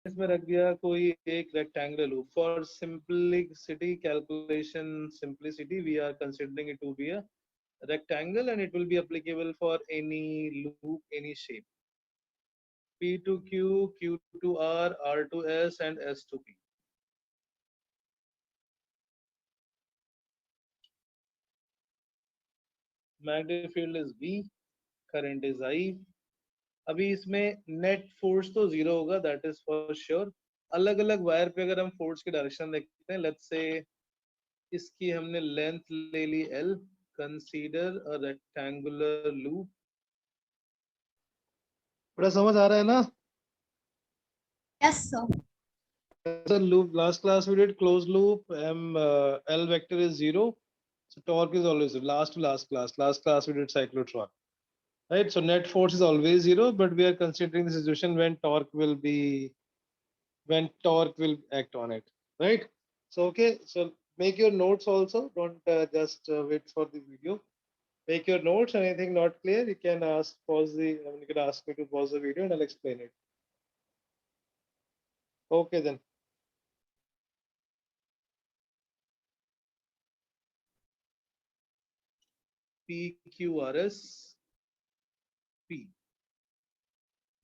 इसमें रख दिया कोई एक rectangular loop for simplicity calculation simplicity we are considering it to be a rectangle and it will be applicable for any loop, any shape. P to Q, Q to R, R to S, and S to P. Magnetic field is V, current is I. अभी इसमें net force तो zero होगा, that is for sure. अलग अलग wire पे अगर हम force की डायरेक्शन देखते हैं, लेट्स से इसकी हमने लेंथ ले ली L, consider a rectangular loop. बड़ा समझ आ रहा है ना? Yes, sir. The loop, last class we did closed loop, L vector is zero, so torque is always zero. Last class we did cyclotron, right? So net force is always zero, but we are considering the situation when torque will act on it, right? So okay, so make your notes also, don't just wait for the video. Make your notes. Anything not clear, you can you can ask me to pause the video and I'll explain it. Okay then. PQRS P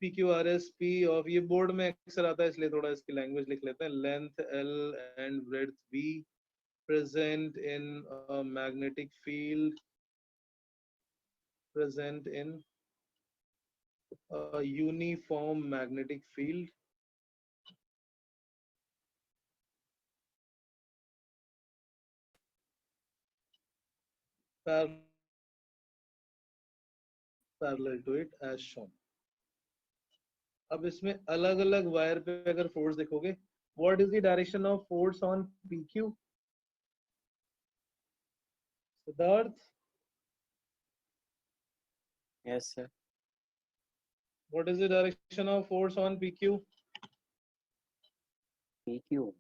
PQRS P of ये board में अक्सर आता है, इसलिए थोड़ा इसकी language लिख लेते हैं. Length L and breadth B present in a magnetic field, present in a uniform magnetic field parallel to it as shown. अब इसमें अलग अलग वायर पे अगर फोर्स देखोगे, what is the direction of force on PQ? Siddharth, Yes, sir. What is the direction of force on PQ? PQ.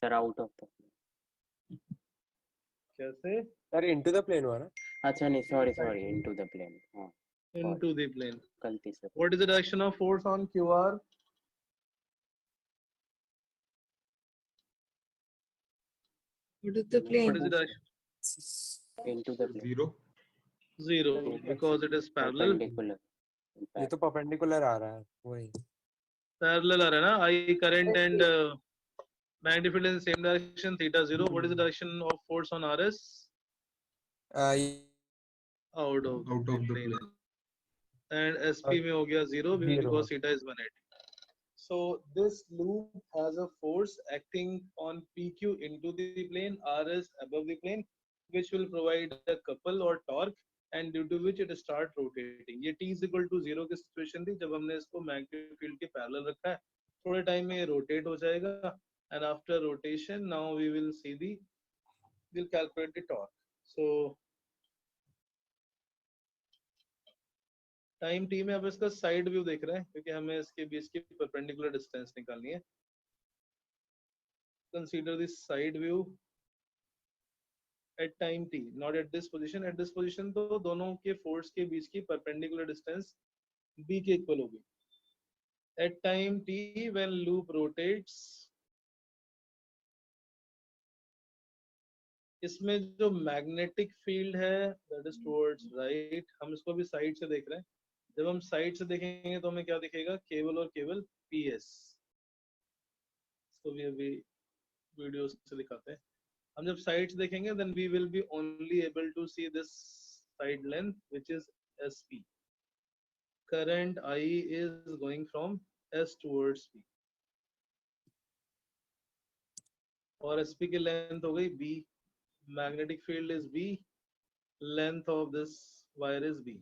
Sir, out of the plane. कैसे? Sir, into the plane हुआ ना? अच्छा नहीं, sorry, into the plane. हाँ, Into the plane. गलती से. What is the direction of force on QR? What is the plane? What is the direction? Into the plane. Zero. Zero, because it is parallel. Perpendicular. ये तो perpendicular आ रहा है वही. Parallel आ रहा है ना? I current and magnetic field in the same direction, theta zero. What is the direction of force on RS? Out of the plane. And SP में हो गया zero because theta is 180. So this loop has a force acting on PQ into the plane, RS above the plane, which will provide a couple or torque, and due to which it start rotating. ये t is equal to 0 की situation थी जब हमने इसको magnetic field के parallel रखा है. थोड़े time में ये rotate हो जाएगा, and after rotation now we'll calculate the torque. So time T में अब इसका साइड व्यू देख रहे हैं, क्योंकि हमें इसके बीच की परपेंडिकुलर डिस्टेंस निकालनी है. Consider this side view at time t, not at this position. At this position तो दोनों के फोर्स के बीच की परपेंडिकुलर डिस्टेंस b के इक्वल होगी. At time t when loop rotates, इसमें जो मैग्नेटिक फील्ड है दैट इज टुवर्ड्स राइट. हम इसको भी साइड से देख रहे हैं. जब हम साइड से देखेंगे तो हमें क्या दिखेगा? केवल और केवल PS. इसको भी अभी वीडियो से दिखाते हैं. हम जब साइड से देखेंगे then we will be only able to see this side length which is SP. Current I is going from S towards P और SP की लेंथ हो गई B. Magnetic field is B. Length of this wire is B.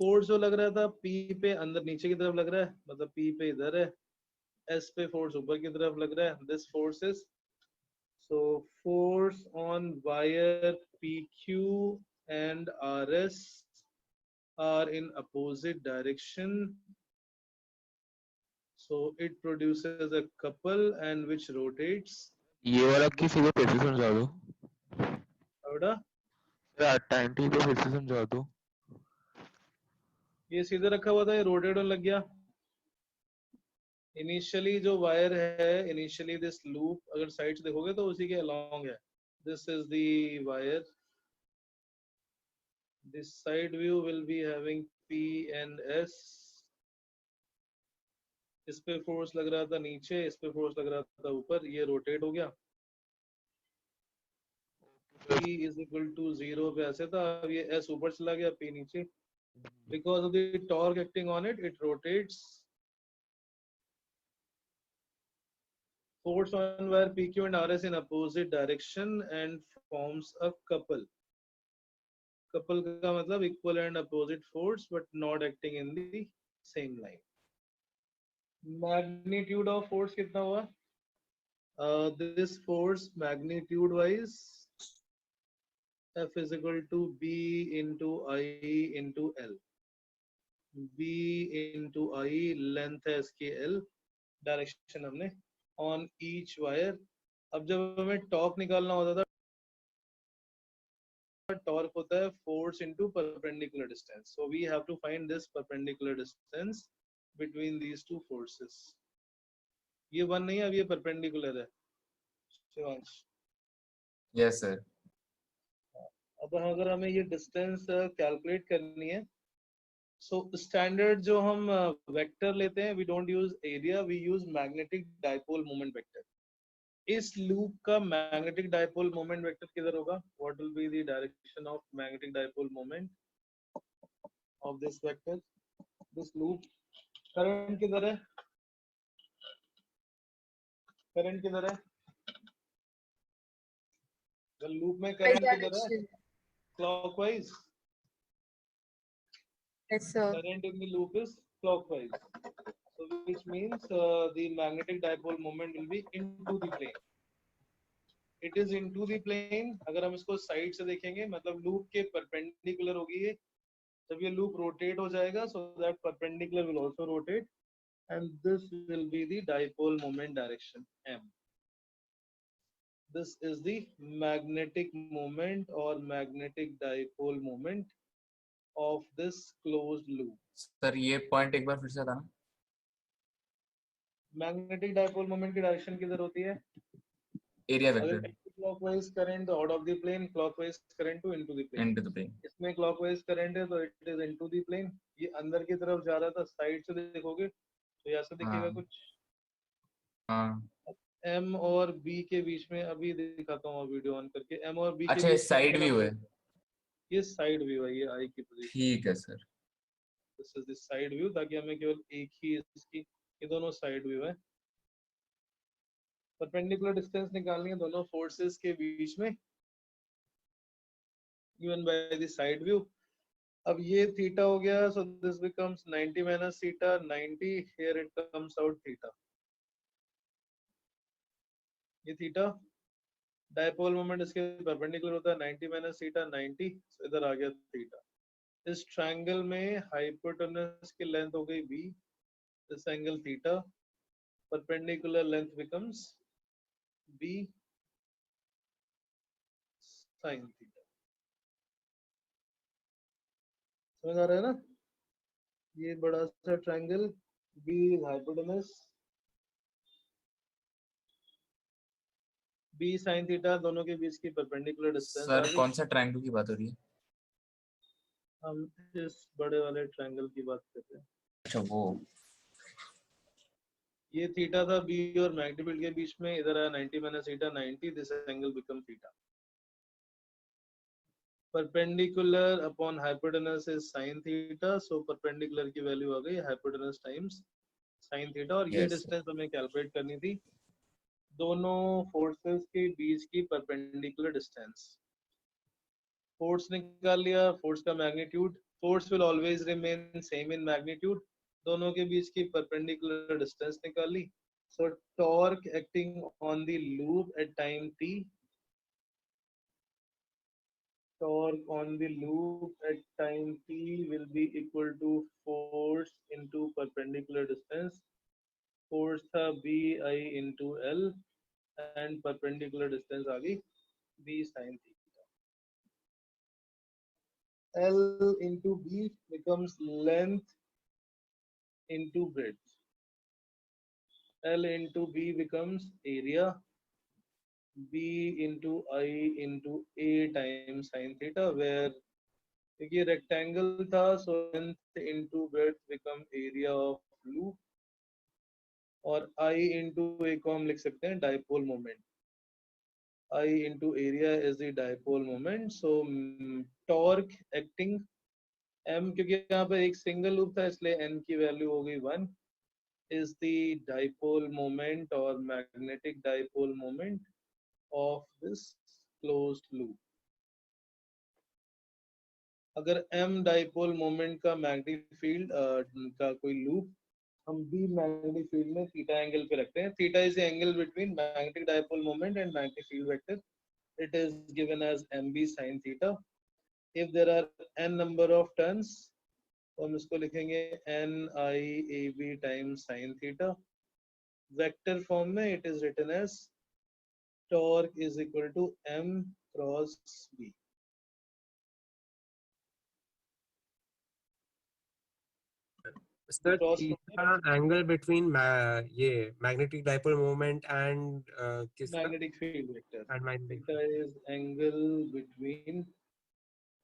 Force जो लग रहा था P पे अंदर नीचे की तरफ लग रहा है, मतलब P पे इधर है, S पे फोर्स ऊपर की तरफ लग रहा है. This force is, so force on wire PQ and RS are in opposite direction, so it produces a couple and which rotates. ये वाला की फिर से समझा दो. और यार टाइम टी पे फिर से समझा दो. ये सीधे रखा हुआ था, ये रोटेट होने लग गया। इनिशियली जो वायर है, इनिशियली दिस लूप अगर साइड से देखोगे तो उसी के अलोंग है। This is the wire, this side view will be having P and S। इस पे फोर्स लग रहा था नीचे, इस पे फोर्स लग रहा था ऊपर, ये रोटेट हो गया। P is equal to 0 पे ऐसे था, अब ये S ऊपर चला गया, P नीचे। Because of the torque acting on it, it rotates। Force on wire PQ and RS in opposite direction and forms a couple। Couple का मतलब equal and opposite force but not acting in the same line। Magnitude of force कितना हुआ? This force magnitude wise F is equal to B into I into L। B into I length है इसकी L, direction हमने on each wire। अब जब हमें torque निकालना होता था, टॉर्क होता है force into perpendicular distance. So we have to find this perpendicular distance between these two forces. ये वन नहीं है, अब ये परपेंडिकुलर है शिवांश। Yes sir. अब अगर हमें ये डिस्टेंस कैलकुलेट करनी है, सो स्टैंडर्ड जो हम वेक्टर लेते हैं, we don't use area, we use magnetic dipole moment vector. इस लूप का मैग्नेटिक डाइपोल मोमेंट वेक्टर किधर होगा? What will be the direction of magnetic dipole moment of this vector, this loop? Current किधर है? Current किधर है? Loop में current किधर है? Direction. Clockwise. Yes, sir. Current in the loop is clockwise, so which means the magnetic dipole moment will be into the plane। It is into the plane। अगर हम इसको साइड से देखेंगे मतलब लूप के परपेंडिकुलर होगी ये। जब ये लूप रोटेट हो जाएगा, so that perpendicular will also rotate and this will be the dipole moment direction M। This is the magnetic moment or magnetic dipole moment of this closed loop। Sir ये point एक बार फिर से बताना। Magnetic dipole moment की direction किधर होती है? एरिया अगर वेक्टर क्लॉकवाइज करंट तो out of the plane, clockwise current तो into the plane. Into the plane. इसमें क्लॉकवाइज करंट है तो it is into the plane. ये अंदर की तरफ जा रहा था, साइड से देखोगे तो ऐसा दिखेगा हाँ। कुछ। हाँ M और B के बीच में, अभी दिखाता हूँ वीडियो ऑन करके। M और B के अच्छा, बीच साइड व्यू है। ये साइड व्यू है, ये आई की पोजीशन। ठीक है sir. This is the side view, ताकि हमें केवल एक ही इसकी, ये दोनों साइड व्यू है। परपेंडिकुलर डिस्टेंस निकालनी है दोनों फोर्सेस के बीच में, given by the side view। अब ये थीटा हो गया, so this becomes 90 minus theta 90, here it comes out theta। ये थीटा डाइपोल मोमेंट इसके परपेंडिकुलर होता है, 90 minus theta 90, so इधर आ गया थीटा। इस ट्रायंगल में हाइपोटेनस की लेंथ हो गई b, this angle theta, perpendicular length becomes b sin theta। समझ आ रहा है ना? ये बड़ा सा triangle b hypotenuse, b sin theta, दोनों के बीच की परपेंडिकुलर डिस्टेंस आ सर गई। कौन सा ट्रायंगल की बात हो रही है? हम इस बड़े वाले ट्रायंगल की बात कर रहे हैं। अच्छा वो। ये थीटा था b और मैग्नेटिक फील्ड के बीच में, इधर आया 90 minus theta 90, this angle become theta. Perpendicular upon hypotenuse is sin theta, so perpendicular की वैल्यू आ गई हाइपोटेनस टाइम्स sin थीटा। और ये Yes, डिस्टेंस हमें कैलकुलेट करनी थी, दोनों फोर्सेस के बीच की परपेंडिकुलर डिस्टेंस। फोर्स निकाल लिया, फोर्स का magnitude, force will always remain same in magnitude, दोनों के बीच की परपेंडिकुलर डिस्टेंस निकाली। So torque acting on the loop at time t, torque on the loop at time t will be equal to force into perpendicular distance। force था bi into l and perpendicular distance आ गई b sin theta। L into B becomes length into breadth. L into B becomes area. B into I into A times sine theta, where क्योंकि rectangle था, so length into breadth become area of loop, और I into A को हम लिख सकते हैं dipole moment. I into area is the dipole moment. So torque acting M, क्योंकि यहाँ पे एक single loop था इसलिए N की value हो गई 1, is the dipole moment or magnetic dipole moment of this closed loop. अगर m dipole moment का magnetic field का कोई loop हम B magnetic field में theta angle पे रखते हैं. Theta is the angle between magnetic dipole moment and magnetic field vector. It is given as mb sin theta. If there are n number of turns, तो हम इसको लिखेंगे n I a b times sin theta. Vector form में it is written as torque is equal to m cross b. Sir, Cross theta angle between ये magnetic dipole moment and किसका? magnetic field vector. And magnetic. Theta is angle between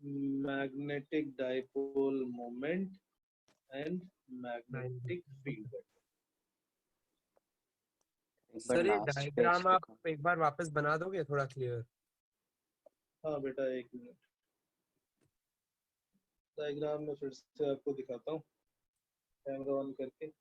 magnetic dipole moment and magnetic field vector. एक बार sir ये last page diagram आप दिखाओ। एक बार वापस बना दोगे थोड़ा क्लियर? हाँ बेटा, एक मिनट, डायग्राम में फिर से आपको दिखाता हूँ कैमरा ऑन करके.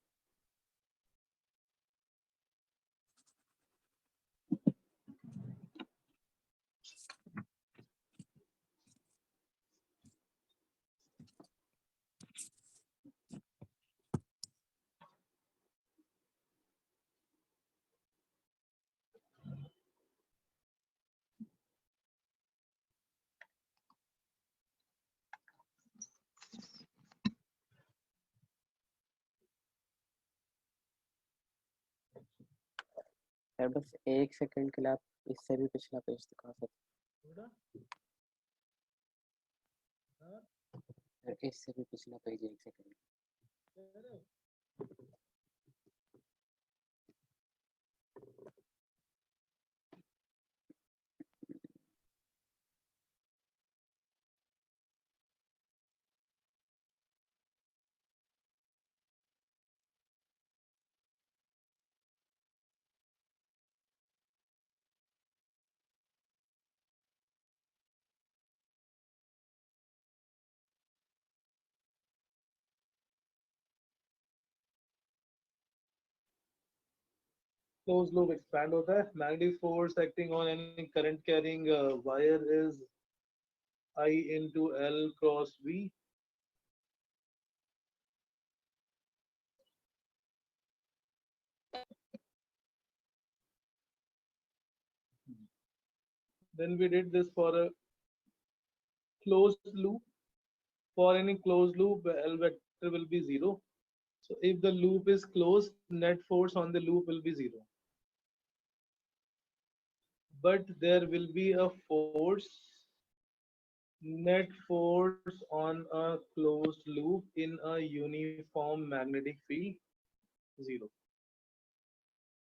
यार बस एक सेकंड के लिए आप इससे भी पिछला पेज दिखा सकते हैं। इससे भी पिछला पेज एक सेकंड। Closed loop expand होता है. Magnetic force acting on any current carrying wire is I into L cross V. Then we did this for a closed loop. For any closed loop, L vector will be 0. So if the loop is closed, net force on the loop will be 0. But there will be a force, net force on a closed loop in a uniform magnetic field, 0.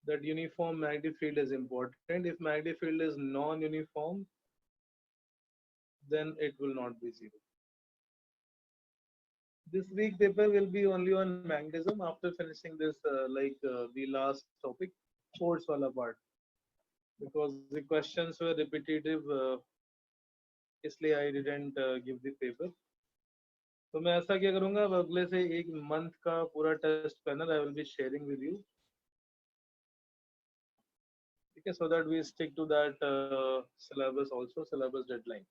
That uniform magnetic field is important. If magnetic field is non-uniform, then it will not be 0. This week paper will be only on magnetism. After finishing this, the last topic, force wala part, because the questions were repetitive, इसलिए I didn't give the paper. तो मैं ऐसा क्या करूँगा, अब अगले से एक month का पूरा test panel I will be sharing with you. Okay, so that we stick to that syllabus also, syllabus deadline.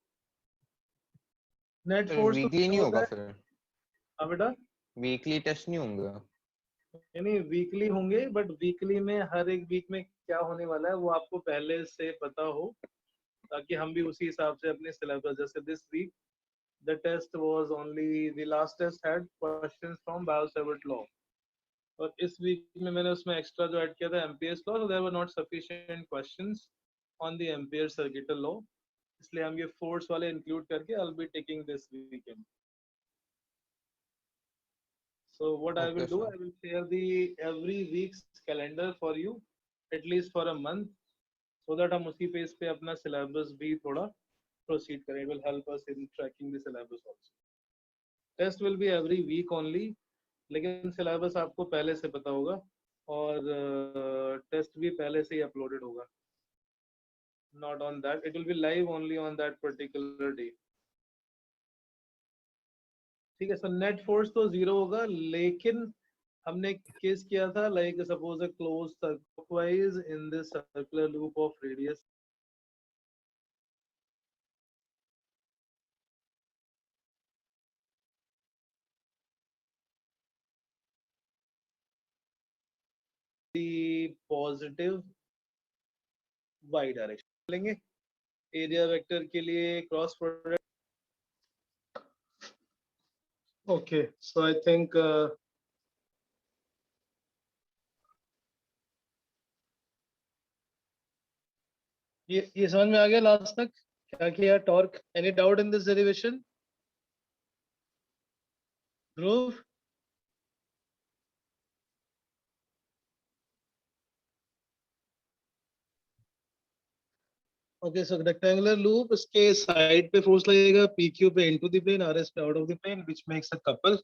Net force weekly नहीं होगा फिर? हाँ बेटा, वीकली टेस्ट नहीं होंगे? यानी वीकली होंगे, बट वीकली में हर एक वीक में क्या होने वाला है वो आपको पहले से पता हो, ताकि हम भी उसी हिसाब से अपने सिलेबस, जैसे this week the test was only, the last test had questions from Biot-Savart law, और इस वीक में मैंने उसमें एक्स्ट्रा जो ऐड किया था Ampere's law, so there were not sufficient questions on the Ampere circuital law. इसलिए हम ये फोर्स वाले इंक्लूड करके I'll be taking this weekend. So what I will Okay, do, sir. I will share the every week's calendar for you, at least for a month, so that हम उसी page पे अपना syllabus भी थोड़ा proceed करें. It will help us in tracking the syllabus also. Test will be every week only, लेकिन syllabus आपको पहले से पता होगा और टेस्ट भी पहले से ही अपलोडेड होगा. Not on that, it will be live only on that particular day. ठीक है. सो नेट फोर्स तो जीरो होगा, लेकिन हमने केस किया था like suppose a close clockwise in this circular loop of radius the positive Y direction लेंगे. Area vector के लिए cross product. Okay, so I think ये समझ में आ गया लास्ट तक क्या किया torque. Any doubt in this derivation Dhruv? Okay, so rectangular loop, इसके साइड पे फोर्स लगेगा PQ पे इनटू द प्लेन, RS पे out of the plane, which makes a couple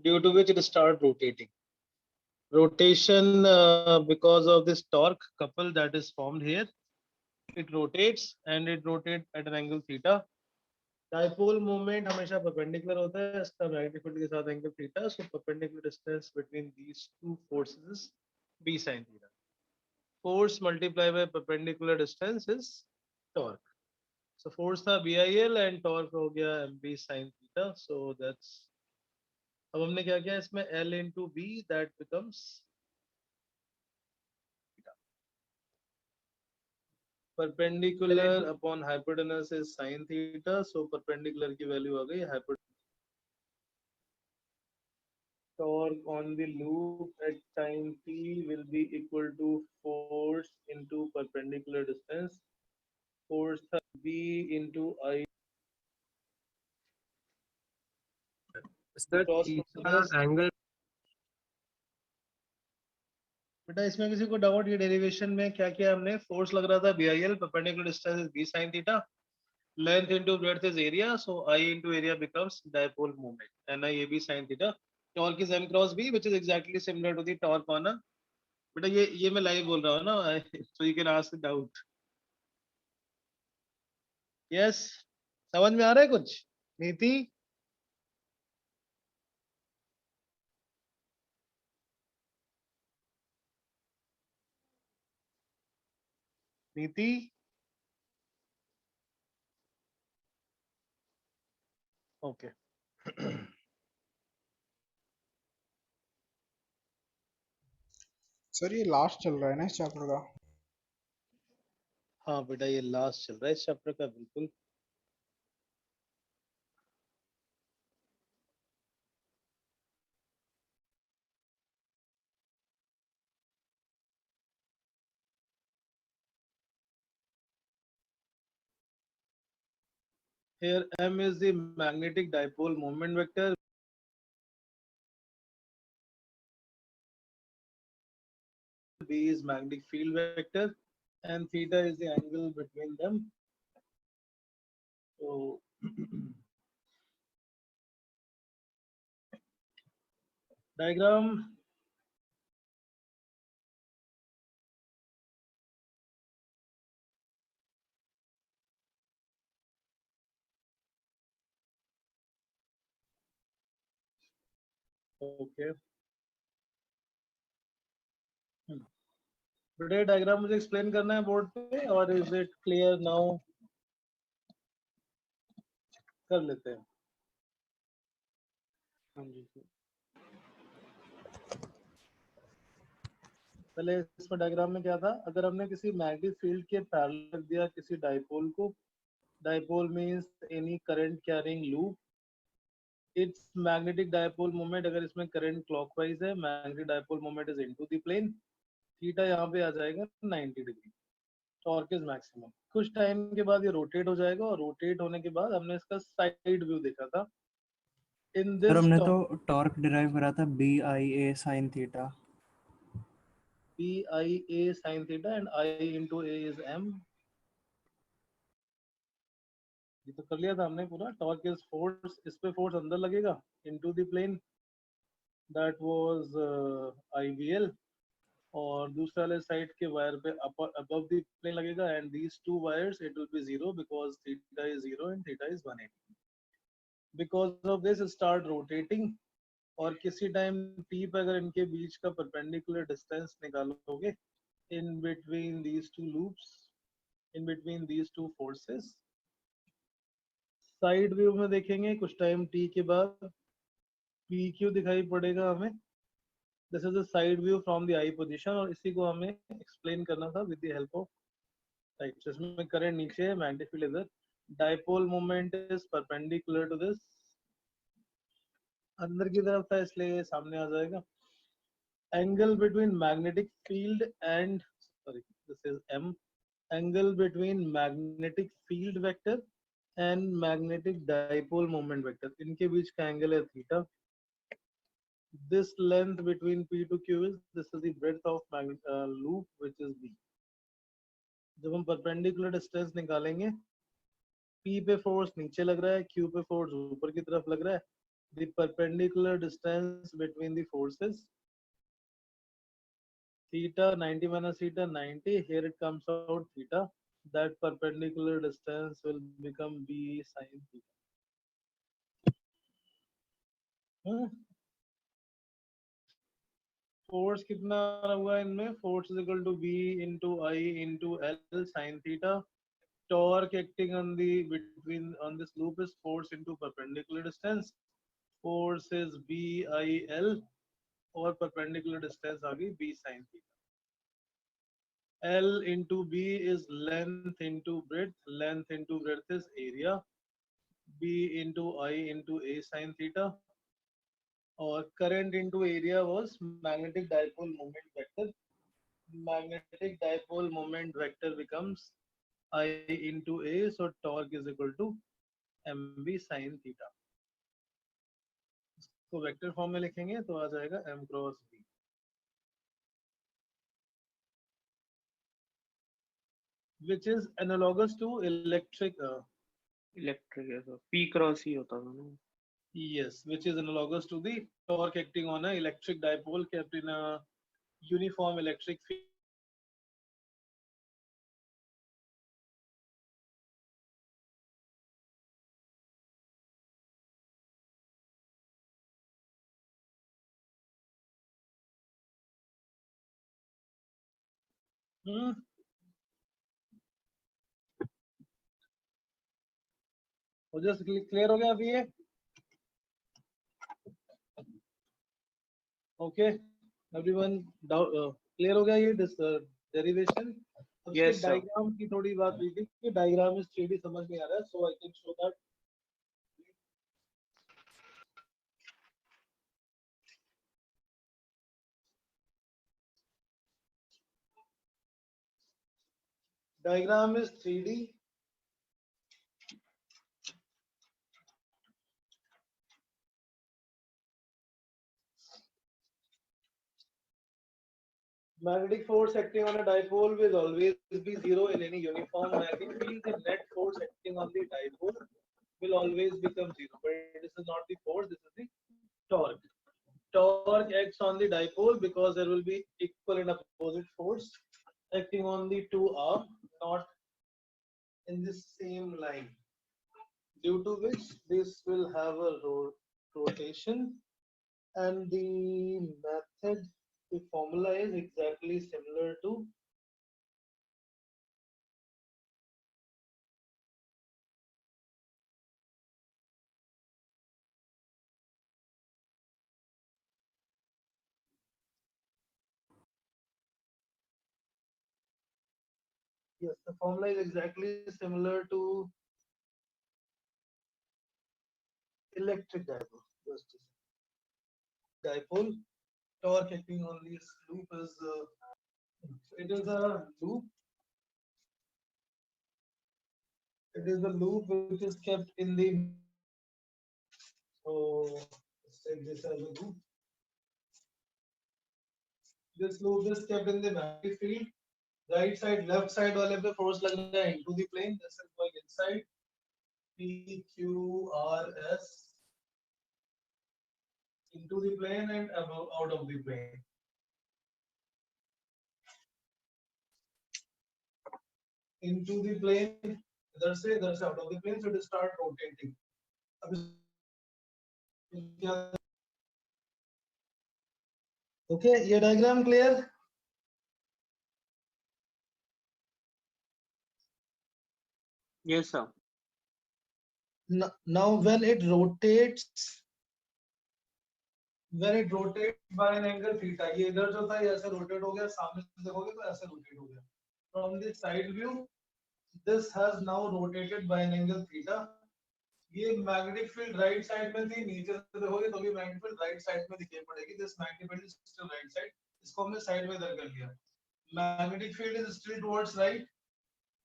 due to which it start rotating. Rotation because of this torque couple that is formed here, it rotates and it rotates at an angle theta. Dipole moment हमेशा perpendicular होता है, इसका magnetic field के साथ angle theta, so perpendicular distance between these two forces is b sin theta. Force multiplied by perpendicular distance is torque. So force था BIL and torque हो गया MB sin theta. So that's, अब हमने क्या किया इसमें L into B, that becomes perpendicular upon hypotenuse is sin theta. So perpendicular की value आ गई hypotenuse. Torque on the loop at time t will be equal to force into perpendicular distance. Force था B into I. Sir, Cross तीसरा products. angle बेटा इसमें किसी को doubt? ये derivation में क्या किया हमने? फोर्स लग रहा था BIL, perpendicular distance is B sin theta, length into breadth is area, so I into area becomes dipole moment, and AB sin theta. Torque is M cross B, which is exactly similar to the torque on a, बेटा ये मैं live बोल रहा हूँ ना, so you can ask the doubt. Yes, समझ में आ रहा है कुछ? नीति? नीति? ओके. सर ये लास्ट चल रहा है ना इस चैप्टर का? हाँ बेटा ये लास्ट चल रहा है इस चैप्टर का, बिल्कुल. Here M is the magnetic dipole moment vector. B is magnetic field vector, and theta is the angle between them. So diagram. Okay. बेटा डायग्राम मुझे एक्सप्लेन करना है बोर्ड पे, और इज इट क्लियर नाउ? कर लेते हैं. हाँ जी. पहले इसमें डायग्राम में क्या था? अगर हमने किसी मैग्नेटिक फील्ड के पैरेलल रख दिया किसी डाइपोल को, dipole means any current carrying loop, its magnetic dipole moment, अगर इसमें करंट क्लॉकवाइज है, magnetic dipole moment is into the plane. Theta यहाँ पे आ जाएगा 90 डिग्री. Torque is maximum. कुछ टाइम के बाद ये रोटेट हो जाएगा और रोटेट होने के बाद हमने इसका साइड व्यू देखा था। इन सर दिस हमने तो टॉर्क डिराइव करा था BIA sin theta. BIA sin theta and I into A is M। ये तो कर लिया था हमने पूरा। टॉर्क इज फोर्स, इस पे फोर्स अंदर लगेगा into the plane, that was IVL, और दूसरे वाले साइड के वायर पे अबव द प्लेन लगेगा and these two wires it will be zero because theta is 0 and theta is 180। Because of this start rotating, और किसी टाइम P पे अगर इनके बीच का परपेंडिकुलर डिस्टेंस निकालोगे in between these two loops, in between these two forces, side view में देखेंगे कुछ टाइम T के बाद PQ दिखाई पड़ेगा हमें। This is a side view from the eye position, और इसी को हमें एक्सप्लेन करना था with the help of types. इसमें करंट नीचे है, मैग्नेटिक फील्ड इधर, dipole moment is perpendicular to this, अंदर की तरफ था इसलिए सामने आ जाएगा। Angle between magnetic field and, sorry this is M, angle between magnetic field vector and magnetic dipole moment vector, इनके बीच का एंगल है theta. this length between P to Q is, this is the breadth of loop which is B। जब हम perpendicular distance निकालेंगे, P पे force नीचे लग रहा है, Q पे फोर्स ऊपर की तरफ लग रहा है, the perpendicular distance between the forces theta 90 minus theta 90, here it comes out theta, that perpendicular distance will become B sin theta। Force कितना हुआ इनमें, force is equal to B into I into L sin theta। torque acting on the between on this loop is force into perpendicular distance, force is BIL, और perpendicular distance आ गई B sin theta। L into B is length into breadth, length into breadth is area, B into I into A sin theta, और current into area was magnetic dipole moment vector, magnetic dipole moment vector becomes I into A, so torque is equal to MB sin theta। तो vector form में लिखेंगे तो आ जाएगा M cross B, which is analogous to electric electric है तो P cross ही होता था ना। yes, which is analogous to the torque acting on a electric dipole kept in a uniform electric field। Just clear हो गया अभी ये? Okay everyone, clear हो गया ये डेरिवेशन? Yes, sir. डायग्राम की थोड़ी बात हुई थी कि डायग्राम इस 3D समझ में आ रहा है, so I can show that. Diagram is 3D। Magnetic force acting on a dipole will always be zero in any uniform magnetic field. The net force acting on the dipole will always become zero. But this is not the force, this is the torque. Torque acts on the dipole because there will be equal and opposite force acting on the two arms, not in the same line, due to which this will have a rotation, and the method, the formula is exactly similar to yes, the formula is exactly similar to electric dipole. Just a second. Dipole torque acting on this loop is it is a loop It is the loop which is kept in the. So let's take this as a loop. This loop is kept in the magnetic field. Right side, left side वाले पे force लग रहा है into the plane. This is going inside. P Q R S into the plane and above, out of the plane. Into the plane, इधर से out of the plane, so it start rotating. Okay, ये diagram clear? Yes, sir. Now when it rotates by an angle theta, ये इधर जो था ये ऐसे rotate हो गया, सामने से देखोगे तो ऐसे rotate हो गया. From the side view, this has now rotated by an angle theta. ये magnetic field right side में थी, नीचे से देखोगे तो भी magnetic field right side में दिखाई पड़ेगी. This magnetic field is still right side. इसको हमने side में इधर कर लिया. Magnetic field is still towards right.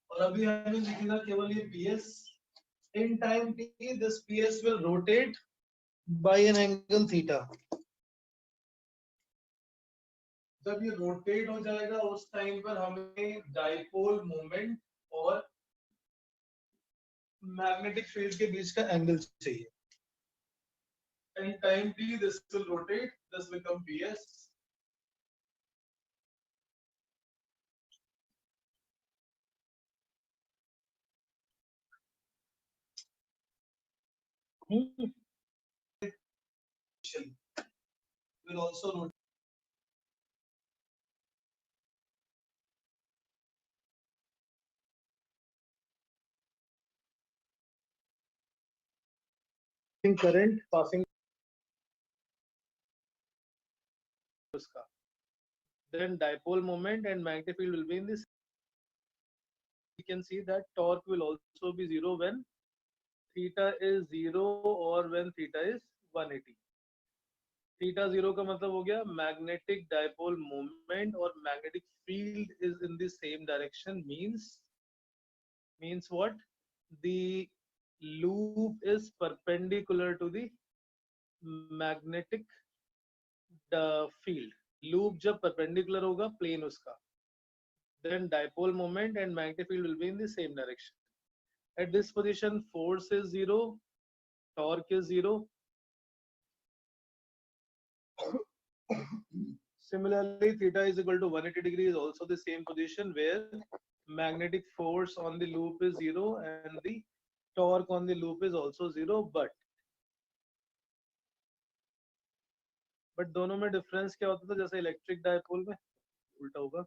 और अभी हमें दिखेगा केवल ये PS. In time t, this PS will rotate by an angle theta. जब ये rotate हो जाएगा उस टाइम पर हमें dipole moment और magnetic field के बीच का एंगल चाहिए. In time t, this will rotate. This become PS. Will also rotate. Current passing. Then dipole moment and magnetic field will be in this. We can see that torque will also be zero when theta is 0 or when theta is 180. Theta 0 का मतलब हो गया magnetic dipole moment और magnetic field is in the same direction, means what? The loop is perpendicular to the magnetic field. Loop जब perpendicular होगा plane उसका, then dipole moment and magnetic field will be in the same direction. At this position, force is 0, torque is 0. Similarly, theta is equal to 180 degree is also the same position where magnetic force on the loop is 0 and the torque on the loop is also 0. But दोनों में difference क्या होता था? जैसे electric dipole में उल्टा होगा.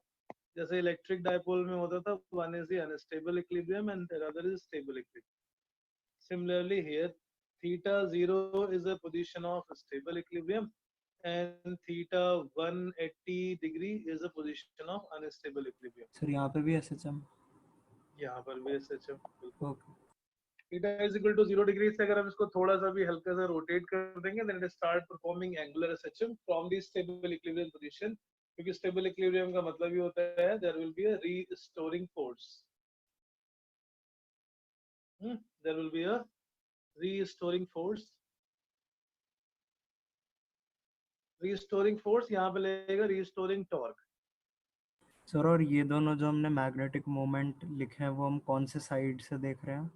जैसे electric dipole में होता था, one is the unstable equilibrium and the other is stable equilibrium. Similarly here, theta 0 is a position of stable equilibrium and theta 180 degree is a position of unstable equilibrium. Sir यहाँ पे भी SHM. यहाँ पर भी SHM. Okay. Theta is equal to 0 degree से अगर हम इसको थोड़ा सा भी हल्का सा rotate कर देंगे, then it start performing angular SHM from the stable equilibrium position. क्योंकि stable equilibrium का मतलब ही होता है there will be a restoring force. There will be a restoring force. Restoring force यहाँ पे लगेगा restoring torque. सर और ये दोनों जो हमने मैग्नेटिक मोमेंट लिखे हैं वो हम कौन से साइड से देख रहे हैं?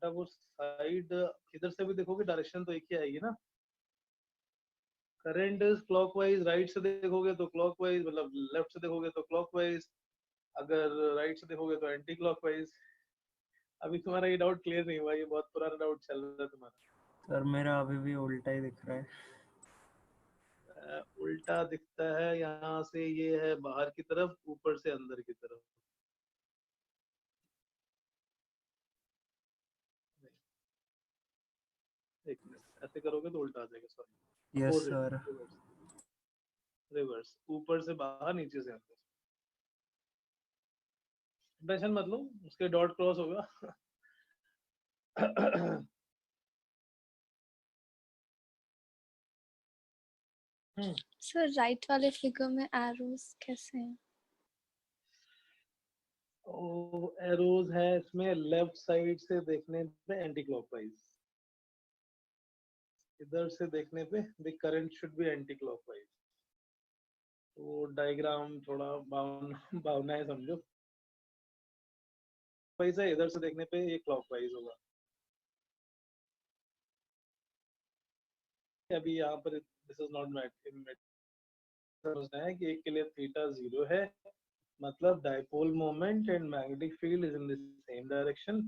वो साइड इधर से भी देखोगे डायरेक्शन तो एक ही आएगी ना. करंट इज क्लॉकवाइज, राइट से देखोगे तो क्लॉकवाइज, मतलब लेफ्ट से देखोगे तो क्लॉकवाइज, अगर राइट से देखोगे तो एंटी क्लॉकवाइज. अभी तुम्हारा ये डाउट क्लियर नहीं हुआ, ये बहुत पुराना डाउट चल रहा है तुम्हारा. सर मेरा अभी भी उल्टा ही दिख रहा है. उल्टा दिखता है. यहाँ से ये है बाहर की तरफ, ऊपर से अंदर की तरफ. एक मिनट, ऐसे करोगे तो उल्टा आ जाएगा. सॉरी. Yes sir. रिवर्स, ऊपर से बाहर, नीचे से अंदर. टेंशन मत लो, उसके डॉट क्रॉस होगा. सर राइट वाले फिगर में एरोस कैसे हैं? एरोज है इसमें लेफ्ट साइड से देखने पे एंटी क्लॉकवाइज, इधर से देखने पे the current should be anti clockwise. तो डायग्राम थोड़ा भावना है समझो, है इधर से देखने पे ये क्लॉकवाइज होगा। अभी यहाँ पर दिस इज नॉट मैट, समझना है कि एक के लिए थीटा 0 है, मतलब dipole moment and magnetic field is in the same direction,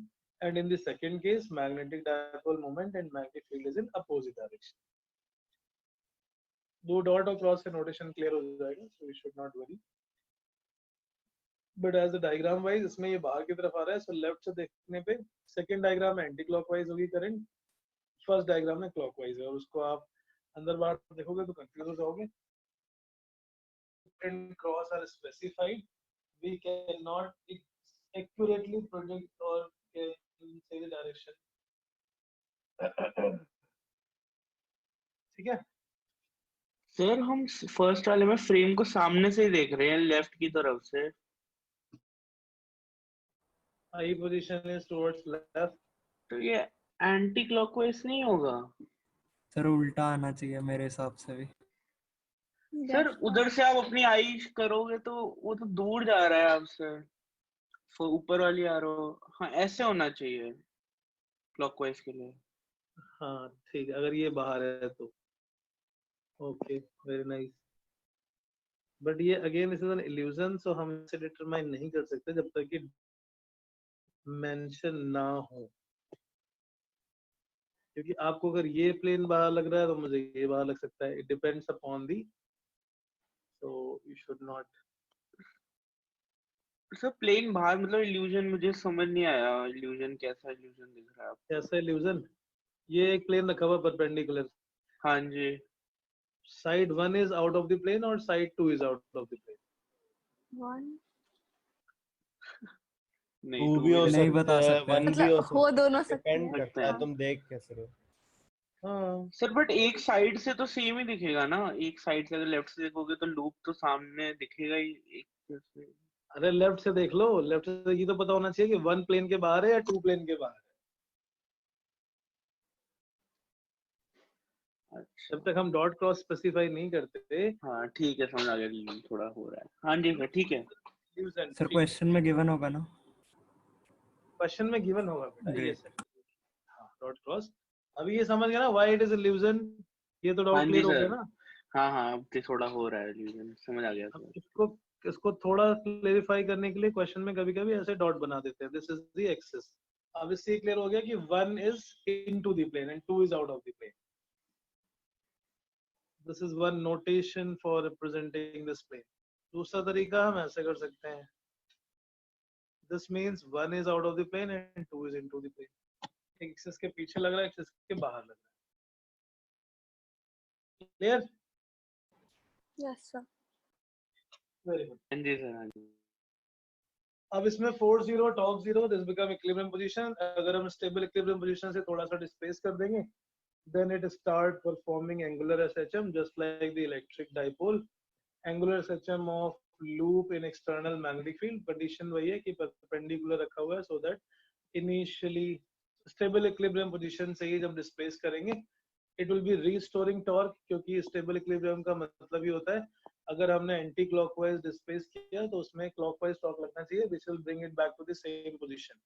and in the second case magnetic dipole moment and magnetic field is in opposite direction. दो डॉट और क्रॉस से नोटेशन क्लियर हो जाएगा, so you should not worry. But as the diagram wise इसमें ये बाहर की तरफ आ रहा है, सो लेफ्ट से देखने पे सेकंड डायग्राम में एंटी क्लॉकवाइज होगी करंट, फर्स्ट डायग्राम में क्लॉकवाइज है, और उसको आप अंदर बाहर देखोगे तो कंफ्यूज हो जाओगे। And cross are specified, we cannot accurately predict or say the direction. ठीक है सर हम फर्स्ट वाले में फ्रेम को सामने से ही देख रहे हैं, लेफ्ट की तरफ से। आई पोजीशन इज टुवर्ड्स लेफ्ट, तो ये एंटी क्लॉकवाइज नहीं होगा सर उल्टा आना चाहिए मेरे हिसाब से भी। सर? उधर से आप अपनी आई करोगे तो वो तो दूर जा रहा है आपसे, ऊपर वाली आ रहा हो। हाँ ऐसे होना चाहिए क्लॉकवाइज के लिए। हाँ ठीक है, अगर ये बाहर है तो ओके, वेरी नाइस। बट ये again this is an illusion, so हम इसे डिटरमाइन नहीं कर सकते जब तक कि मेंशन ना हो, क्योंकि आपको अगर ये प्लेन बाहर लग रहा है तो मुझे ये बाहर लग सकता है, it depends upon the, so you should not. Sir plane बाहर मतलब इल्यूजन मुझे समझ नहीं आया, इल्यूजन कैसा इल्यूजन दिख रहा है आपको? कैसा इल्यूजन? ये एक प्लेन रखा हुआ परपेंडिकुलर, हाँ जी। Side 1 is out of the plane और side 2 is out of the plane. नहीं टू टू भी हो नहीं सकता बता है, सकते वन हैं। भी हो मतलब सकता हो है, दोनों सकते डिपेंड हैं। करता है तुम देख कैसे रहे हो। हाँ सर बट एक साइड से तो सेम ही दिखेगा ना, एक साइड से अगर लेफ्ट से देखोगे तो लूप तो सामने दिखेगा ही एक जैसे। अरे लेफ्ट से देख लो, लेफ्ट से ये तो पता होना चाहिए कि 1 प्लेन के बाहर है या 2 प्लेन के बाहर है। अच्छा जब तक हम डॉट क्रॉस स्पेसिफाई नहीं करते। हाँ ठीक है, समझ आ गया कि थोड़ा हो रहा है। हाँ जी सर ठीक है। सर क्वेश्चन में गिवन होगा ना? क्वेश्चन में गिवन होगा बेटा, ये Great. सर हाँ डॉट क्रॉस। अभी ये समझ गया ना व्हाई इट इज इल्यूजन, ये तो हाँ डाउट जी क्लियर हो गया सर। ना। हाँ हाँ अब तो थोड़ा हो रहा है illusion, समझ आ गया अब सर। इसको थोड़ा क्लेरिफाई करने के लिए क्वेश्चन में कभी कभी ऐसे डॉट बना देते हैं, दिस इज द एक्सिस। अब इससे क्लियर हो गया कि 1 is into the plane and 2 is out of the plane. This is one notation for representing this plane. दूसरा तरीका हम ऐसे कर सकते हैं, this means 1 is out of the plane and 2 is into the plane. एक एक्सिस के पीछे लग रहा है, एक्सिस के बाहर लग रहा है। Clear? Yes sir. Very good. हाँ जी सर हाँ जी। अब इसमें 4 0 top 0 this become equilibrium position. अगर हम स्टेबल इक्विलिब्रियम पोजीशन से थोड़ा सा डिस्प्लेस कर देंगे, then it start performing angular SHM just like the electric dipole. Angular SHM of loop in external magnetic field, condition वही है कि perpendicular रखा हुआ है, so that initially stable equilibrium position से ही जब displace करेंगे it will be restoring torque, क्योंकि stable equilibrium का मतलब ये होता है अगर हमने एंटी क्लॉकवाइज डिस्प्लेस किया तो उसमें क्लॉकवाइज टॉर्क लगना चाहिए, which will bring it back to the same position.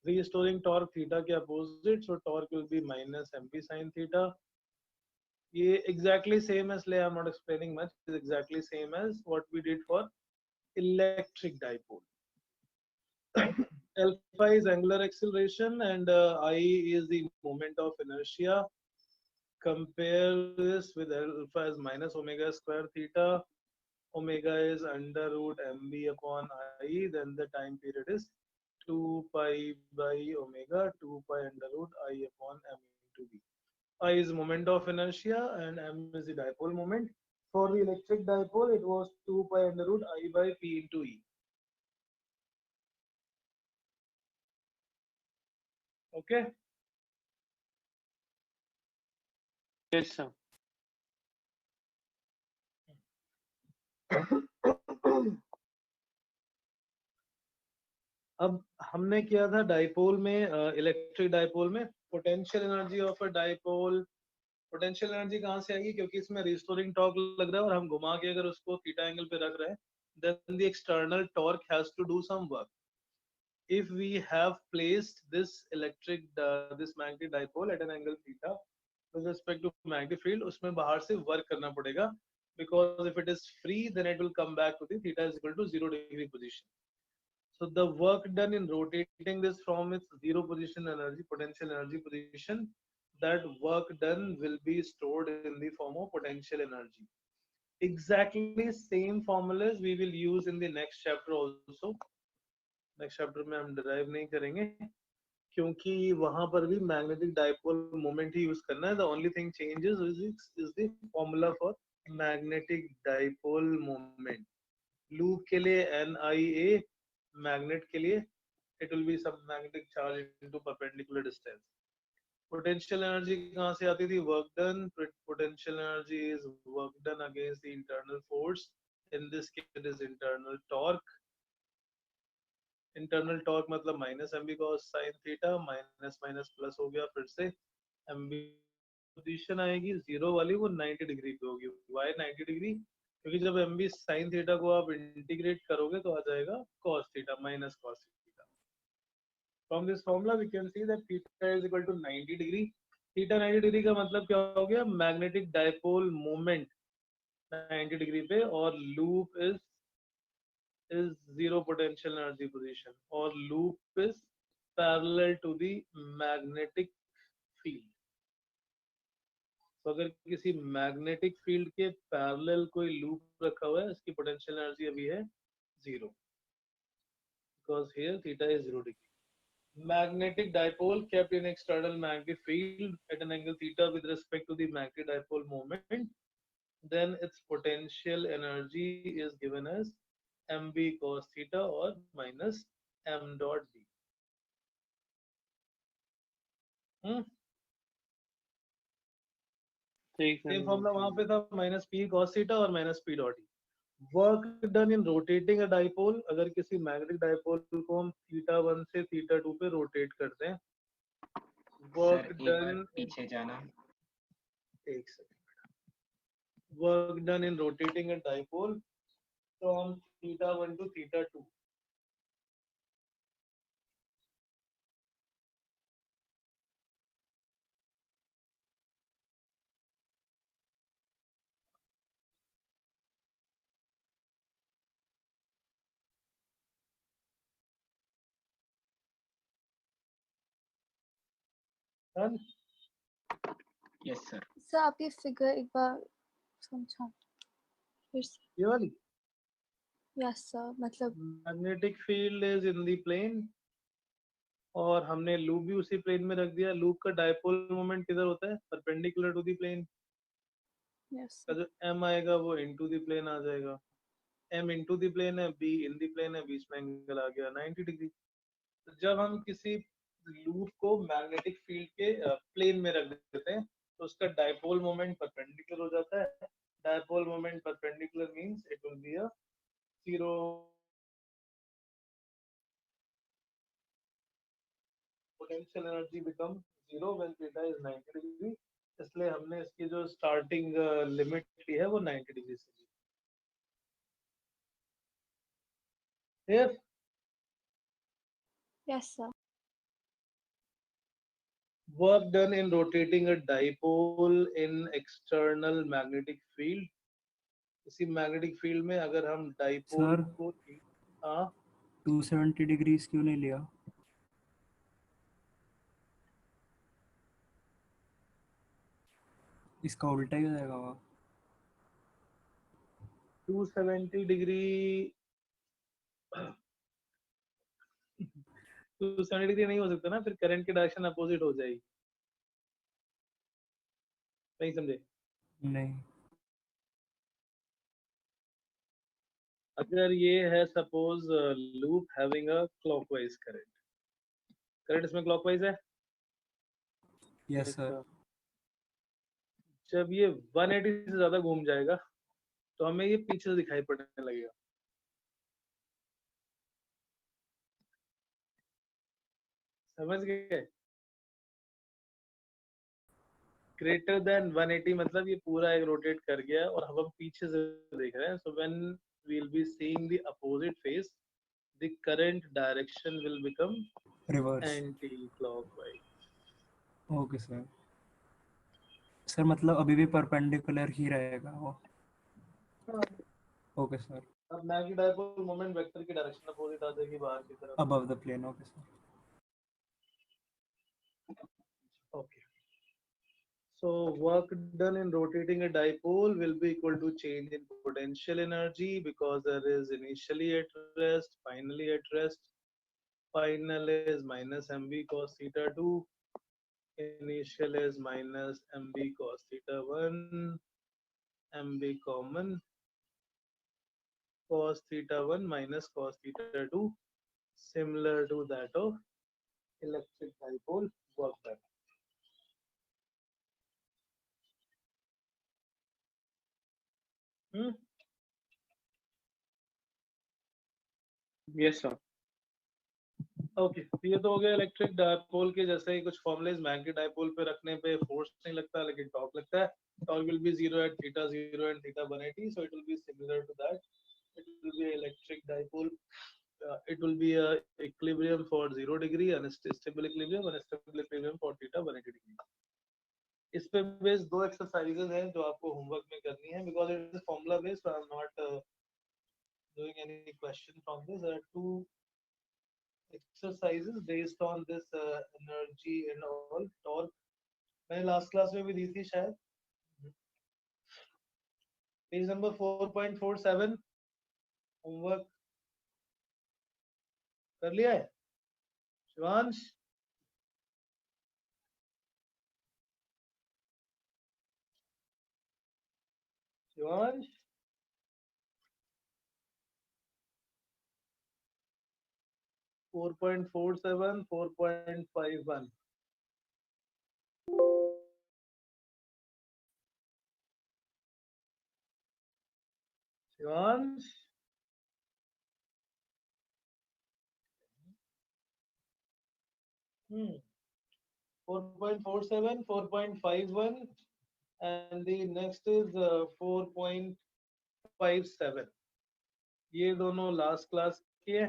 Restoring torque theta के opposite, so torque will be minus mv sin theta. ये exactly same as, I'm not explaining much, it's exactly same as what we did for electric dipole. Alpha is angular acceleration and I is the moment of inertia. Compare this with alpha as minus omega square theta. Omega is under root mb upon I, then the time period is 2 pi by omega 2 pi under root I upon m into b. I is moment of inertia and m is the dipole moment. For the electric dipole, it was 2 pi under root I by p into e. Okay. Yes sir. अब हमने किया था dipole में, electric dipole में potential energy of a dipole. Potential energy कहाँ से आएगी, क्योंकि इसमें रिस्टोरिंग टॉर्क लग रहा है और हम घुमा के अगर उसको थीटा एंगल पे रख रहे हैं, then the external torque has to do some work. If we have placed this this magnetic dipole at an angle theta with respect to magnetic field, उसमें बाहर से work करना पड़ेगा, because if it is free then it will come back to the theta is equal to 0 degree position. So the work done in rotating this from its 0 position energy, potential energy position, that work done will be stored in the form of potential energy. Exactly same formulas we will use in the next chapter also. Next chapter में हम derive नहीं करेंगे, क्योंकि वहां पर भी magnetic dipole moment ही use करना है. The only thing changes is the formula for magnetic dipole moment. Loop के लिए NIA, magnet के लिए it will be some magnetic charge into perpendicular distance. Potential energy कहाँ से आती थी? Work done. Potential energy is work done against the internal force. In this case, it is internal torque. Internal torque मतलब minus mb cos sin theta, minus minus plus हो गया, फिर से mb position आएगी जीरो वाली, वो 90 degree पे होगी. Why 90 degree? क्योंकि जब mb sin theta को आप इंटीग्रेट करोगे तो आ जाएगा cos theta minus cos theta. From this formula we can see that theta is equal to 90 degree. Theta 90 degree का मतलब क्या हो गया? Magnetic dipole moment 90 degree पे, और loop is zero potential energy position, और loop is parallel to the magnetic field. तो अगर किसी magnetic field के parallel कोई loop रखा हुआ है, इसकी potential energy अभी है 0, because here theta is 0 degree. Magnetic dipole kept in external magnetic field at an angle theta with respect to the magnetic dipole moment, then its potential energy is given as mb cos theta or minus m dot b. Same formula वहां पे था, minus p cos theta और minus p dot e. Work done in rotating a dipole, अगर किसी magnetic dipole को हम theta 1 से theta 2 पे rotate करते हैं, work done पीछे जाना, एक second. Work done in rotating a dipole from theta 1 to theta 2. Done? Yes sir. Sir आप ये फिगर एक बार समझा फिर से. ये वाली यस सर, मतलब magnetic field is in the plane, और हमने लूप भी उसी प्लेन में रख दिया. लूप का डाइपोल मोमेंट किधर होता है? Perpendicular to the plane. Yes जो m आएगा वो इनटू द प्लेन आ जाएगा. m इनटू द प्लेन है, b इन द प्लेन है, बीच में एंगल आ गया 90 डिग्री. तो जब हम किसी लूप को मैग्नेटिक फील्ड के प्लेन में रख देते हैं तो उसका डाइपोल मोमेंट परपेंडिकुलर हो जाता है. Dipole moment perpendicular means it will be a zero. Potential energy become zero when theta is 90 degree. इसलिए हमने इसकी जो स्टार्टिंग लिमिट ली है वो 90 डिग्री से ली. Here, yes sir. work done in rotating a dipole in external magnetic field. इसी magnetic field में अगर हम डाइपोल सर को 270 डिग्रीज क्यों नहीं लिया? इसका उल्टा ही हो जाएगा वो. 270 डिग्री 270 डिग्री नहीं हो सकता ना, फिर करंट की डायरेक्शन अपोजिट हो जाएगी. नहीं समझे? नहीं. अगर ये है suppose loop having a clockwise current, current इसमें क्लॉकवाइज है. Yes sir. जब ये 180 से ज्यादा घूम जाएगा तो हमें ये पीछे से दिखाई पड़ने लगेगा. समझ गए? ग्रेटर देन 180 मतलब ये पूरा एक रोटेट कर गया और हम पीछे से देख रहे हैं. So when we'll be seeing the opposite face, the current direction will become reverse. anti-clockwise. Okay sir. Sir मतलब अभी भी परपेंडिकुलर ही रहेगा वो. Okay sir. अब मैग्नेटिक डायपोल मोमेंट वेक्टर की डायरेक्शन अपोजिट आ जाएगी बाहर की तरफ. Above the plane. Okay sir. Okay. So work done in rotating a dipole will be equal to change in potential energy because there is initially at rest, finally at rest. Final is minus mv cos theta 2. Initial is minus mv cos theta 1. mv common. Cos theta 1 minus cos theta 2. Similar to that of electric dipole work done. Yes sir. Okay ये तो हो गया electric dipole के जैसे ही कुछ formulas. Magnetic dipole पे रखने पे फोर्स नहीं लगता लेकिन टॉर्क लगता है. Torque will be 0 at theta 0 and theta 180, so it will be similar to that. It will be electric dipole. It will be a equilibrium for 0 degree, unstable equilibrium, unstable equilibrium for theta 180 degree. इस पे based दो exercises हैं जो आपको homework में करनी है because it is formula based. I am not doing any question from this. There are two exercises based on this energy and all torque. मैंने लास्ट क्लास में भी दी थी शायद. पेज नंबर 4.47 होमवर्क कर लिया है Shivansh? Shivansh 4.47 4.51 Shivansh 4.47 4.51 and the next is 4.57. ये दोनों लास्ट क्लास की है.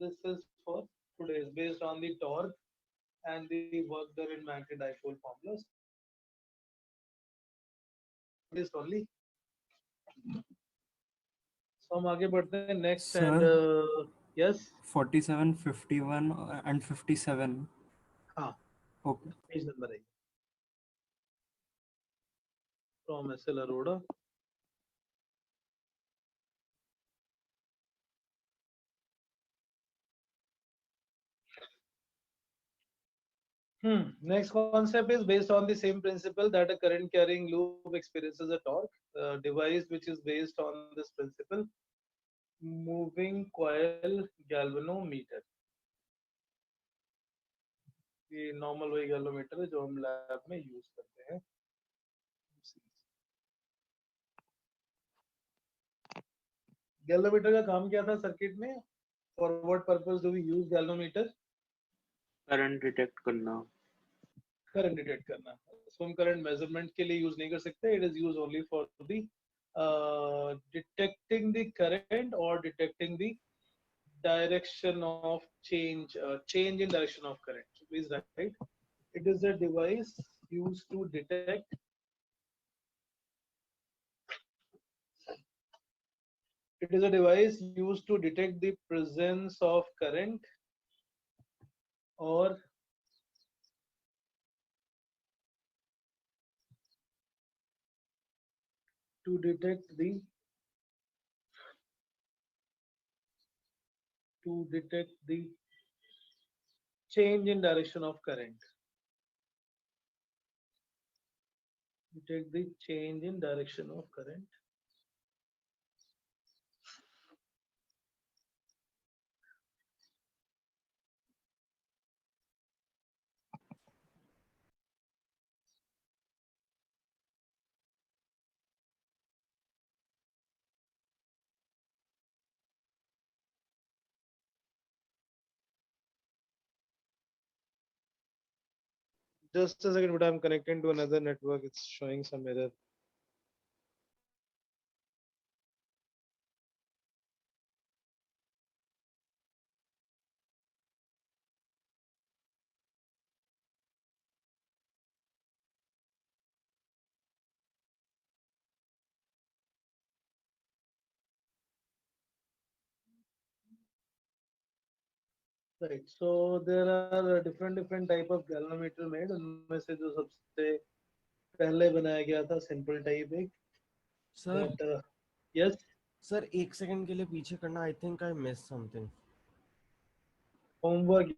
This is for today based on the torque and the work done in magnetic dipole formulas. This only. So हम आगे बढ़ते हैं next and yes 47, 51 and 57. हाँ Okay. पेज नंबर है from SL Aroda. Next concept is based on the same principle that a current carrying loop experiences a torque. Device which is based on this principle, moving coil galvanometer. ये normal वही galvanometer है जो हम lab में use करते हैं. Galvanometer का काम क्या था सर्किट में? For what purpose do we use galvanometer? Current detect करना. करंट डिटेक्ट करना. सो हम करंट मेजरमेंट के लिए यूज नहीं कर सकते. It is use only for the detecting the current or detecting the direction of change in direction of current. So please write, it is a device used to detect the presence of current or to detect the change in direction of current. Detect the change in direction of current. Just a second, but I'm connecting to another network. It's showing some error. Right. So there are different type of galvanometer made. उनमें से जो सबसे पहले बनाया गया था simple type एक. Sir That yes. Sir एक सेकंड के लिए पीछे करना. I think I miss something. Homework.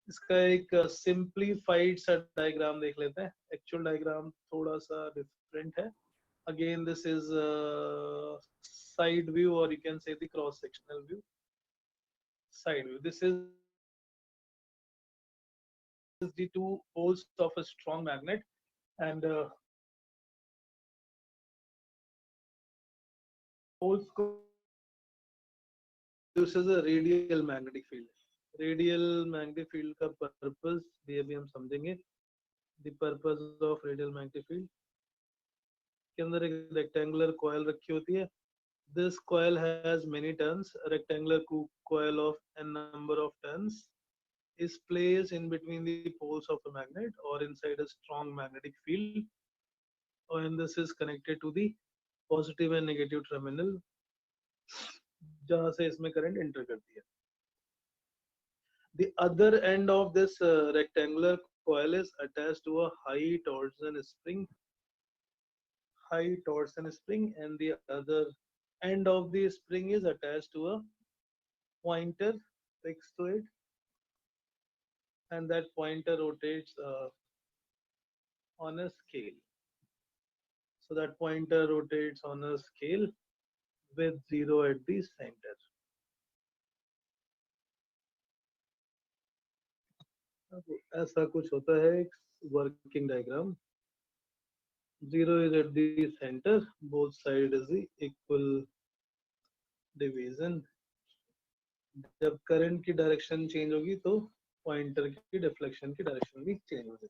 इसका एक simplified सा diagram देख लेते हैं. Actual diagram थोड़ा सा different है. Again, this is side view, or you can say the cross sectional view. Side view. This is the two poles of a strong magnet, and poles produces a radial magnetic field. Radial magnetic field का purpose भी अभी हम समझेंगे. The purpose of radial magnetic field के अंदर एक rectangular coil रखी होती है. This coil has many turns. A rectangular coil of n number of turns is placed in between the poles of a magnet or inside a strong magnetic field, and this is connected to the positive and negative terminal जहाँ से इसमें current enter करती है. The other end of this rectangular coil is attached to a high torsion spring. High torsion spring, and the other end of the spring is attached to a pointer fixed to it, and that pointer rotates on a scale. So that pointer rotates on a scale with 0 at the center. ऐसा कुछ होता है एक working diagram. 0 is at the center, both sides is the equal division. जब current की direction change होगी तो pointer की deflection की direction भी change हो जाएगी.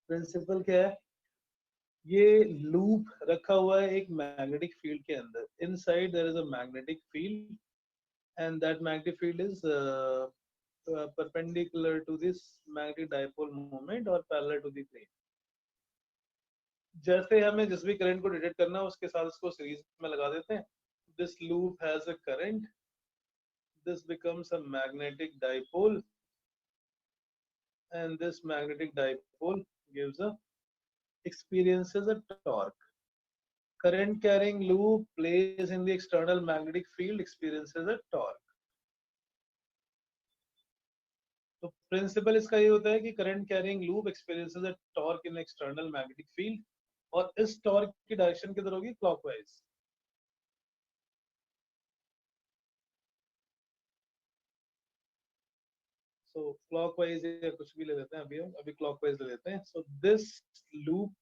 Principle क्या है? ये loop रखा हुआ है एक magnetic field के अंदर. Inside there is a magnetic field, and that magnetic field is perpendicular to this magnetic dipole moment or parallel to the plane. जैसे हमें जिस भी करंट को डिटेक्ट करना है उसके साथ इसको सीरीज में लगा देते हैं. This loop has a current. This becomes a magnetic dipole, and this magnetic dipole gives a experiences a torque. Current carrying loop placed in the external magnetic field experiences a torque. तो principal इसका ये होता है कि current carrying loop experiences a torque in external magnetic field, और इस torque की direction किधर होगी? क्लॉकवाइज. सो क्लॉकवाइज या कुछ भी ले लेते हैं. अभी क्लॉकवाइज ले लेते हैं. So this loop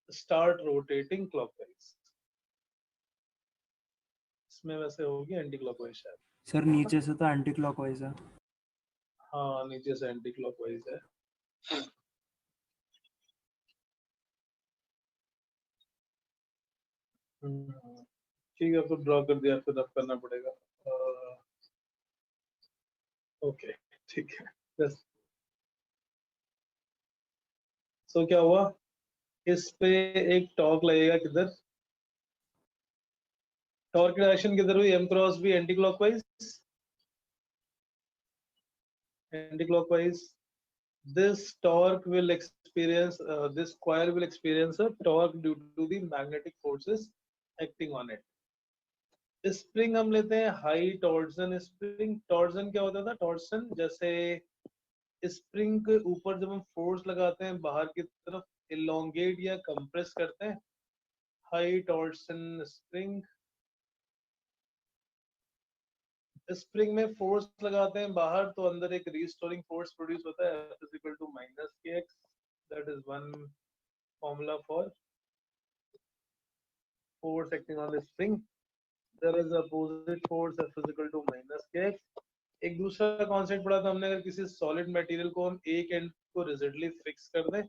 start rotating clockwise. इसमें वैसे होगी एंटी क्लॉकवाइज शायद. सर नीचे से तो एंटी क्लॉकवाइज है. हाँ, नीचे से एंटी क्लॉकवाइज है. ठीक है, तो ड्रॉ कर दिया, फिर अब करना पड़ेगा. ओके, ठीक है. बस सो क्या हुआ? इस पे एक टॉर्क लगेगा. किधर? टॉर्क की डायरेक्शन किधर हुई? m cross b anti clockwise. Anti-clockwise. This torque will experience, this coil will experience a torque due to the magnetic forces acting on it. Spring हम लेते हैं high torsion spring. Torsion क्या होता था? Torsion जैसे spring के ऊपर जब हम force लगाते हैं बाहर की तरफ elongate या compress करते हैं, high torsion spring. स्प्रिंग में फोर्स लगाते हैं बाहर तो अंदर एक रीस्टोरिंग फोर्स प्रोड्यूस होता है F is equal to minus kx. That is one formula for force acting on the spring. There is opposite force F is equal to minus kx. एक दूसरा कॉन्सेप्ट पढ़ा था हमने, अगर किसी सॉलिड मटेरियल को हम एक एंड को रिजिडली फिक्स कर दें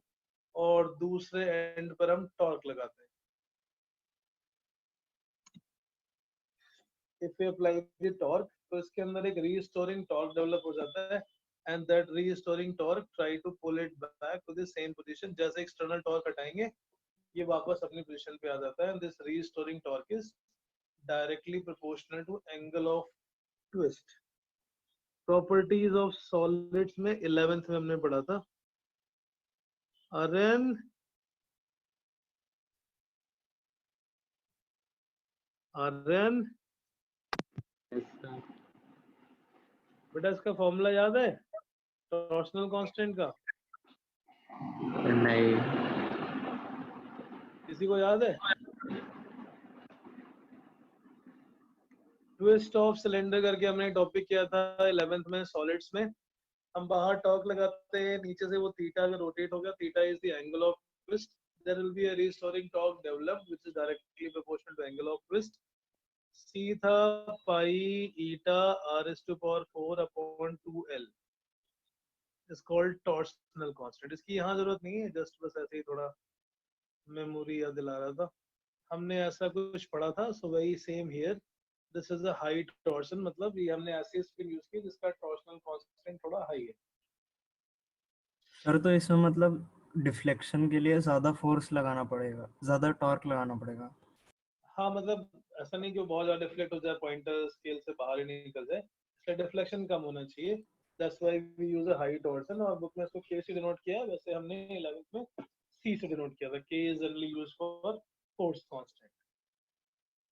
और दूसरे एंड पर हम टॉर्क लगाते हैं. If we apply the torque, तो इसके अंदर एक रीस्टोरिंग टॉर्क डेवलप हो जाता है and that restoring torque try to pull it back to the same position. जैसे एक्सटर्नल टॉर्क हटाएंगे ये वापस अपनी पोजीशन पे आ जाता है and this restoring torque is directly proportional to angle of twist. Properties of solids में 11th में हमने पढ़ा था. आर्यन बेटा इसका फॉर्मूला याद है टॉर्शनल कांस्टेंट का? नहीं. किसी को याद है? ट्विस्ट ऑफ सिलेंडर करके हमने टॉपिक किया था 11th में सॉलिड्स में. हम बाहर टॉर्क लगाते हैं, नीचे से वो थीटा अगर रोटेट हो गया, theta is the angle of twist. There will be a restoring torque developed which is directly proportional to angle of twist. C था पाई ईटा r is to power 4 upon 2l is called torsional constant. इसकी यहाँ जरूरत नहीं है, just बस ऐसे ही थोड़ा memory याद दिला रहा था. हमने ऐसा कुछ पढ़ा था. सो वही same here, this is a high torsion, मतलब ये हमने ऐसी स्पिन यूज की जिसका टॉर्शनल कांस्टेंट थोड़ा हाई है. सर तो इसमें मतलब डिफ्लेक्शन के लिए ज्यादा फोर्स लगाना पड़ेगा, ज्यादा टॉर्क लगाना पड़ेगा. हाँ मतलब ऐसा नहीं कि वो बहुत ज्यादा डिफ्लेक्ट हो जाए, पॉइंटर स्केल से बाहर ही नहीं निकल जाए, इसलिए डिफ्लेक्शन कम होना चाहिए. That's why we use a high torsion. और बुक में इसको k से डिनोट किया, वैसे हमने 11th में c से डिनोट किया था. k is generally used for force constant.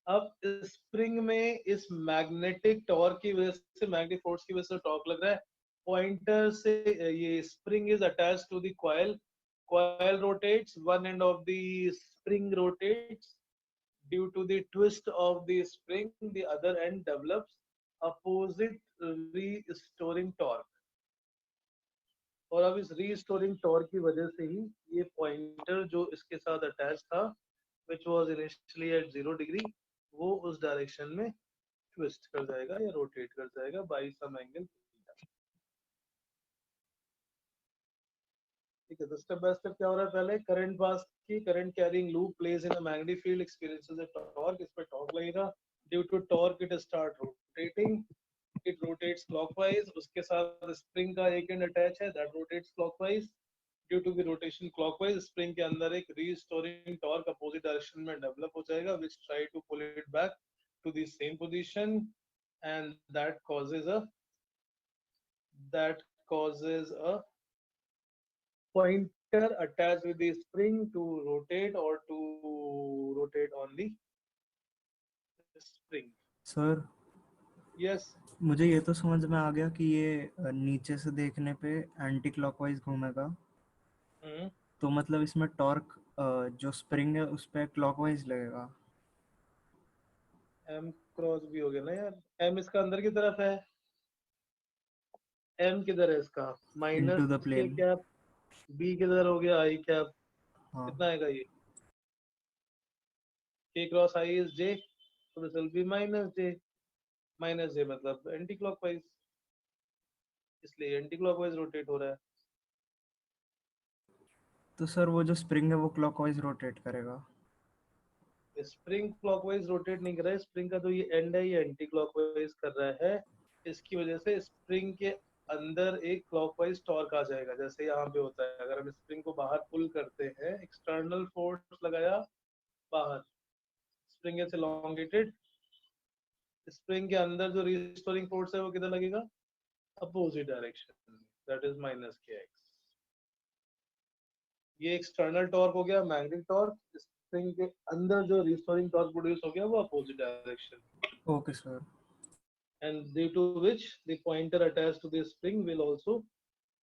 अब स्प्रिंग में इस मैग्नेटिक टॉर्क की वजह से, मैग्नेटिक फोर्स की वजह से टॉर्क लग रहा है. पॉइंटर से ये spring is attached to the coil. Coil rotates, one end of the spring rotates. Due to the twist of the spring, the other end develops opposite restoring torque. और अब इस restoring torque की वजह से ही ये pointer जो इसके साथ अटैच था, which was initially at 0 degree, वो उस डायरेक्शन में ट्विस्ट कर जाएगा या रोटेट कर जाएगा by some angle. ठीक है, तो स्टेप बाय स्टेप क्या हो रहा है. पहले करंट पास की, current carrying loop place in a magnetic field experiences a torque. इस पे टॉर्क लगेगा. Due to torque it start rotating. It rotates clockwise. उसके साथ स्प्रिंग का एक एंड अटैच है, that rotates clockwise. Due to the rotation clockwise, spring के अंदर एक रीस्टोरिंग टॉर्क अपोजिट डायरेक्शन में डेवलप हो जाएगा, which try to pull it back to the same position, and that causes a pointer attached with the spring to rotate or to rotate on the spring. Sir Yes. मुझे ये तो समझ में आ गया कि ये नीचे से देखने पे एंटी क्लॉकवाइज घूमेगा. तो मतलब इसमें टॉर्क जो स्प्रिंग है उस पे क्लॉकवाइज लगेगा. m क्रॉस भी हो गया ना यार. m इसका अंदर की तरफ है, m किधर है इसका? Into the minus plane. Cap. b किधर हो गया? i cap. हाँ. कितना आएगा ये? k cross i is j, so this will be minus j. Minus j मतलब एंटी क्लॉकवाइज, इसलिए एंटी क्लॉकवाइज रोटेट हो रहा है. तो सर वो जो स्प्रिंग है वो क्लॉकवाइज रोटेट करेगा. स्प्रिंग क्लॉकवाइज रोटेट नहीं कर रहा है. स्प्रिंग का जो ये एंड है ये एंटी क्लॉकवाइज कर रहा है. इसकी वजह से स्प्रिंग के अंदर एक क्लॉकवाइज टॉर्क आ जाएगा, जैसे यहाँ पे होता है. अगर हम स्प्रिंग को बाहर पुल करते हैं, एक्सटर्नल फोर्स लगाया बाहर, स्प्रिंग इज एलोंगेटेड. स्प्रिंग के अंदर जो रिस्टोरिंग फोर्स है वो किधर लगेगा? Opposite direction, that is minus kx. ये एक्सटर्नल टॉर्क हो गया, मैग्नेटिक टॉर्क. स्प्रिंग के अंदर जो रिस्टोरिंग टॉर्क प्रोड्यूस हो गया वो opposite direction. Okay sir. And due to which the pointer attached to the spring will also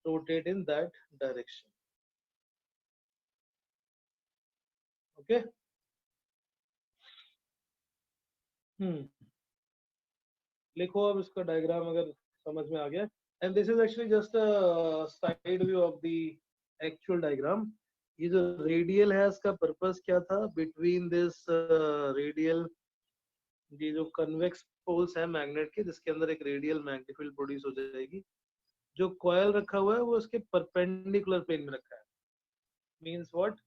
rotate in that direction. Okay. लिखो अब इसका डायग्राम अगर समझ में आ गया। And this is actually just a side view of the actual diagram. ये जो रेडियल है इसका पर्पस क्या था? बिटवीन दिस रेडियल, ये जो कन्वेक्स पोल्स है मैग्नेट के, जिसके अंदर एक रेडियल मैग्नेटिक फील्ड प्रोड्यूस हो जाएगी। जो कॉइल रखा हुआ है वो इसके परपेंडिकुलर प्लेन में रखा है। Means what?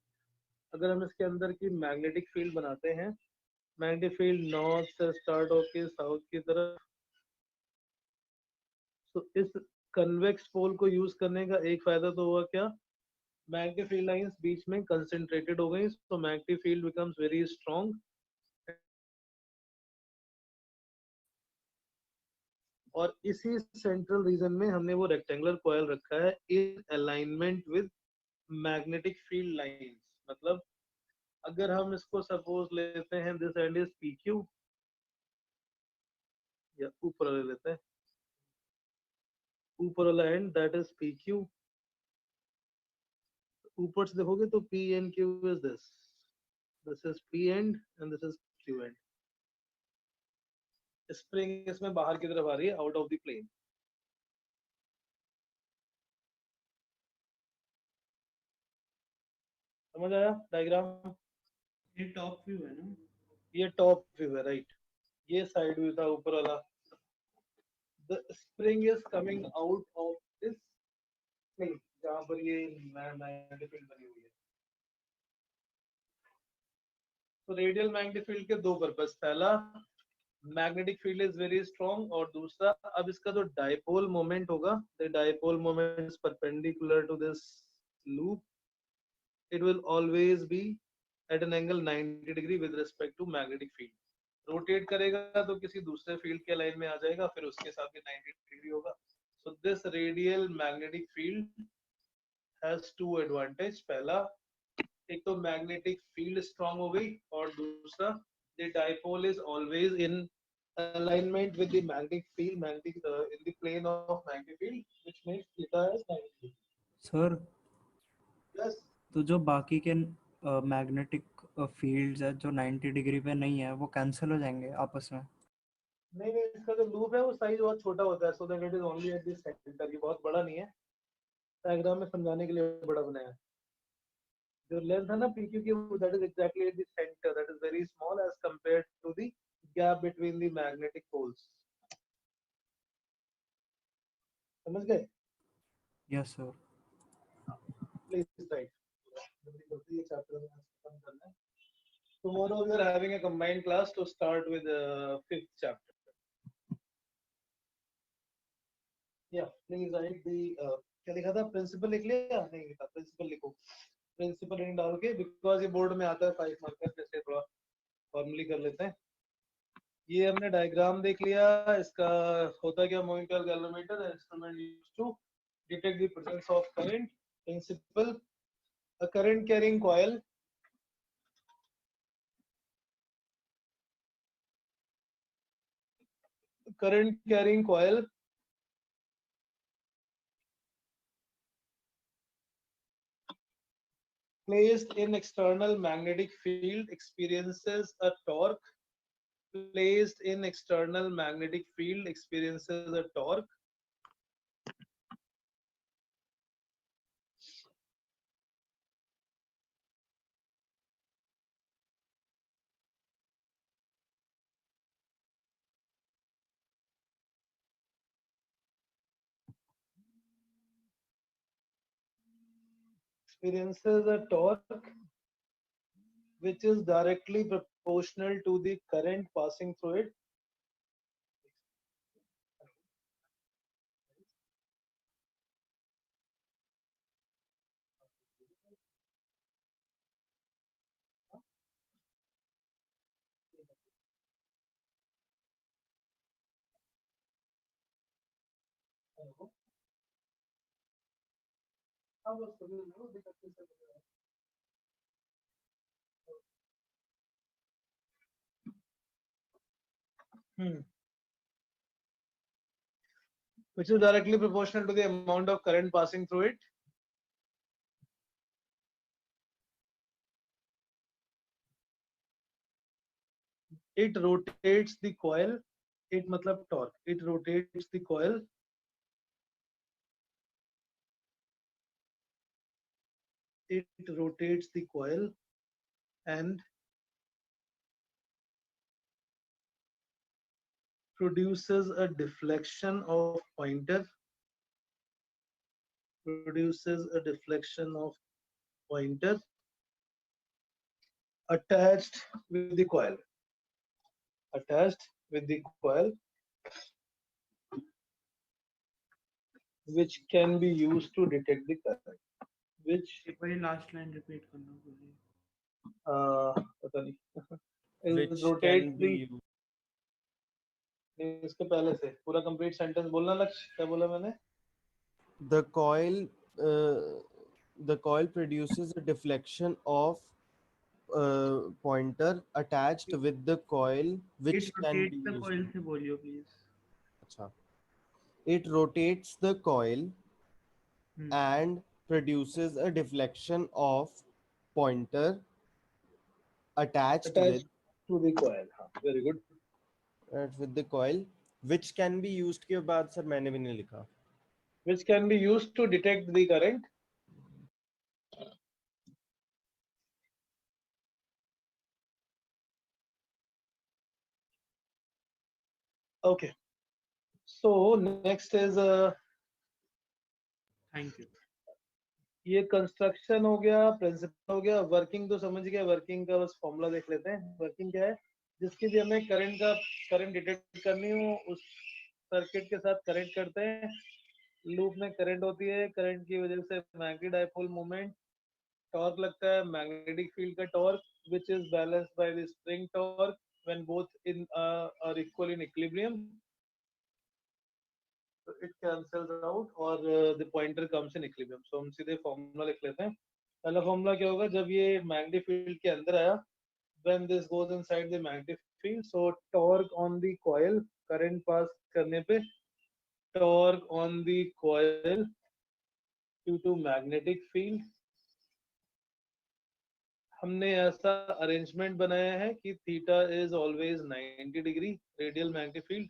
अगर हम इसके अंदर की मैग्नेटिक फील्ड बनाते हैं, मैग्नेटिक फील्ड नॉर्थ से स्टार्ट होके साउथ की तरफ, तो इस कन्वेक्स पोल को यूज करने का एक फायदा तो हुआ क्या? मैग्नेटिक फील्ड लाइंस बीच में कंसंट्रेटेड हो गई, तो magnetic field becomes very strong. और इसी सेंट्रल रीजन में हमने वो रेक्टेंगुलर कॉइल रखा है in alignment with magnetic field lines. मतलब अगर हम इसको सपोज लेते हैं, दिस एंड इज PQ, या ऊपर ले लेते हैं, ऊपर वाला एंड दैट इज PQ। ऊपर से देखोगे तो P and Q is this is P end and this is Q end। Spring इसमें बाहर की तरफ आ रही है, आउट ऑफ द प्लेन। समझ आया डायग्राम? ये टॉप व्यू है ना? ये टॉप व्यू है, राइट। ये साइड व्यू था ऊपर वाला। The spring is coming out of this plane, जहां पर ये मैग्नेटिक फील्ड बनी हुई है। तो रेडियल मैग्नेटिक फील्ड के दो पर्पस, पहला magnetic field is very strong, और दूसरा अब इसका जो डाइपोल मोमेंट होगा, the dipole moment is perpendicular to this loop, it will always be at an angle 90 degree with respect to magnetic field। Rotate करेगा तो किसी दूसरे फील्ड के लाइन में आ जाएगा, फिर उसके साथ भी 90 डिग्री होगा। so this radial magnetic field has two advantage। पहला, एक तो मैग्नेटिक फील्ड स्ट्रांग हो गई, और दूसरा the dipole is always in alignment with the magnetic field, in the plane of magnetic field, which makes theta as 90 degree। Sir yes तो जो बाकी के मैग्नेटिक फील्ड्स है जो 90 डिग्री पे नहीं है, वो कैंसिल हो जाएंगे आपस में? नहीं नहीं, इसका जो लूप है वो साइज बहुत छोटा होता है, so that it is only at this centre. ये बहुत बड़ा नहीं है, डायग्राम में समझाने के लिए बड़ा बनाया है। जो लेंथ है ना PQ की, that is exactly at the centre, that is very small as compared to the gap between the magnetic poles. समझ गए? Yes sir. Please write. जल्दी जल्दी ये चैप्टर में खत्म करना है। Tomorrow we are having a combined class to start with the 5th chapter। Yeah, please write the क्या लिखा था? प्रिंसिपल लिख लिया? नहीं लिखा, प्रिंसिपल लिखो। प्रिंसिपल इन डाल के, बिकॉज ये बोर्ड में आता है 5 मार्कर, जैसे थोड़ा फॉर्मली कर लेते हैं। ये हमने डायग्राम देख लिया। इसका होता क्या? Moving coil galvanometer instrument used to detect the presence of current. Principle, a current carrying coil placed in external magnetic field experiences a torque. Placed in external magnetic field experiences a torque which is directly proportional to the current passing through it. Which is directly proportional to the amount of current passing through it. It rotates the coil. It मतलब torque. It rotates the coil. It rotates the coil and produces a deflection of pointer. Produces a deflection of pointer attached with the coil. Attached with the coil, which can be used to detect the current. Which एक बार last line repeat करना बोलिए. पता नहीं. Which rotate can be the. used. इसके पहले से पूरा complete sentence बोलना. लक्ष्य क्या बोला मैंने? The coil produces a deflection of pointer attached with the coil, which It can rotates be the used. coil से बोलिए please. अच्छा. It rotates the coil and produces a deflection of pointer attached Attached to the coil. हाँ, very good. with the coil, which can be used के बाद sir मैंने भी नहीं लिखा. Which can be used to detect the current. Okay. So next is Thank you. ये construction हो गया, प्रिंसिपल हो गया, वर्किंग तो समझ गया. वर्किंग का बस फॉर्मूला देख लेते हैं. वर्किंग क्या है? जिसकी भी हमें करंट डिटेक्ट करनी हो, उस सर्किट के साथ कनेक्ट करते हैं. लूप में करंट होती है. करंट की वजह से मैग्नेटिक डाइपोल मोमेंट, टॉर्क लगता है, मैग्नेटिक फील्ड का torque, which is balanced by the spring torque when both are equal in equilibrium. So it cancels out or the pointer comes in equilibrium. So हम सीधे formula लिख लेते हैं. पहला formula क्या होगा? जब ये मैग्नेटिक फील्ड के अंदर आया, when this goes inside the magnetic field, so torque on the coil, current pass करने पे torque on the coil due to magnetic field. हमने ऐसा अरेंजमेंट बनाया है कि theta is always 90 degree radial magnetic field.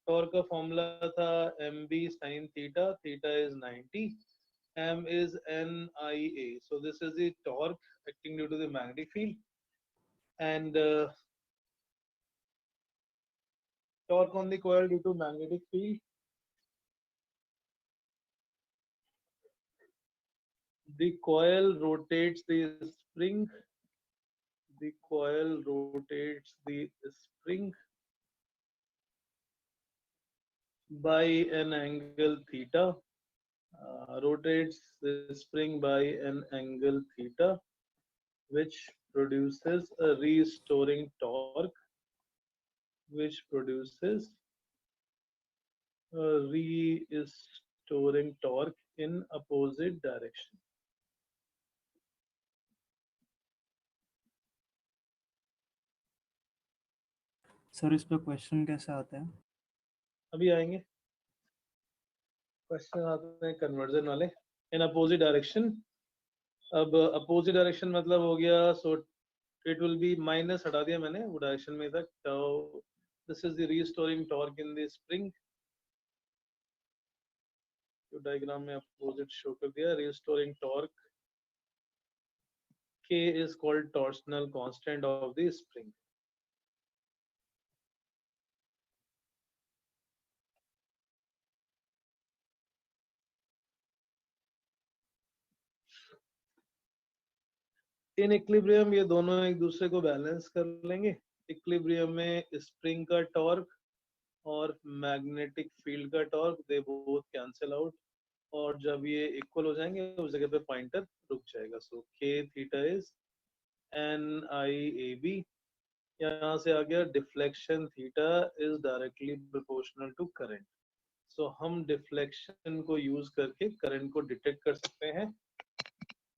Torque का formula था mb sin theta. Theta is 90. M is NIA. So this is the torque acting due to the magnetic field. And torque on the coil due to magnetic field. The coil rotates the spring. The coil rotates the spring by an angle theta. Rotates the spring by an angle theta, which produces a restoring torque. Which produces a restoring torque in opposite direction. Sir इस पे question कैसे आते हैं? अभी आएंगे question. आते हैं conversion वाले. इन अपोजिट डायरेक्शन. अब अपोजिट डायरेक्शन मतलब हो गया, so it will B minus हटा दिया मैंने, वो डायरेक्शन में था. तो this is the restoring torque in the spring. जो डायग्राम में अपोजिट शो कर दिया. Restoring torque K is called torsional constant of the spring. In equilibrium ये दोनों एक दूसरे को बैलेंस कर लेंगे. इक्विलिब्रियम में स्प्रिंग का टॉर्क और मैग्नेटिक फील्ड का torque, they both cancel out. और जब ये इक्वल हो जाएंगे उस जगह पे पॉइंटर रुक जाएगा. So K theta is NIAB. यहाँ से आ गया deflection theta is directly proportional to current. So हम डिफ्लेक्शन को यूज करके करंट को डिटेक्ट कर सकते हैं.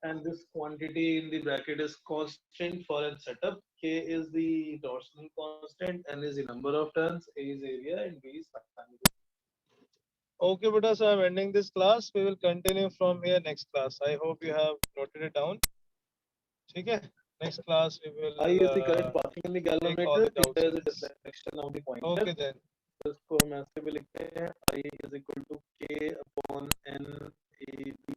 And this quantity in the bracket is constant for a setup. K is the torsional constant, N is the number of turns, A is area, and B is diameter. Okay, beta, so I'm ending this class. We will continue from here next class. I hope you have noted it down. ठीक है. next class we will I is the current passing in the take all galvanometer, the theta is the doubts. deflection of the pointer. Okay then. तो इसको हम ऐसे भी लिखते हैं I is equal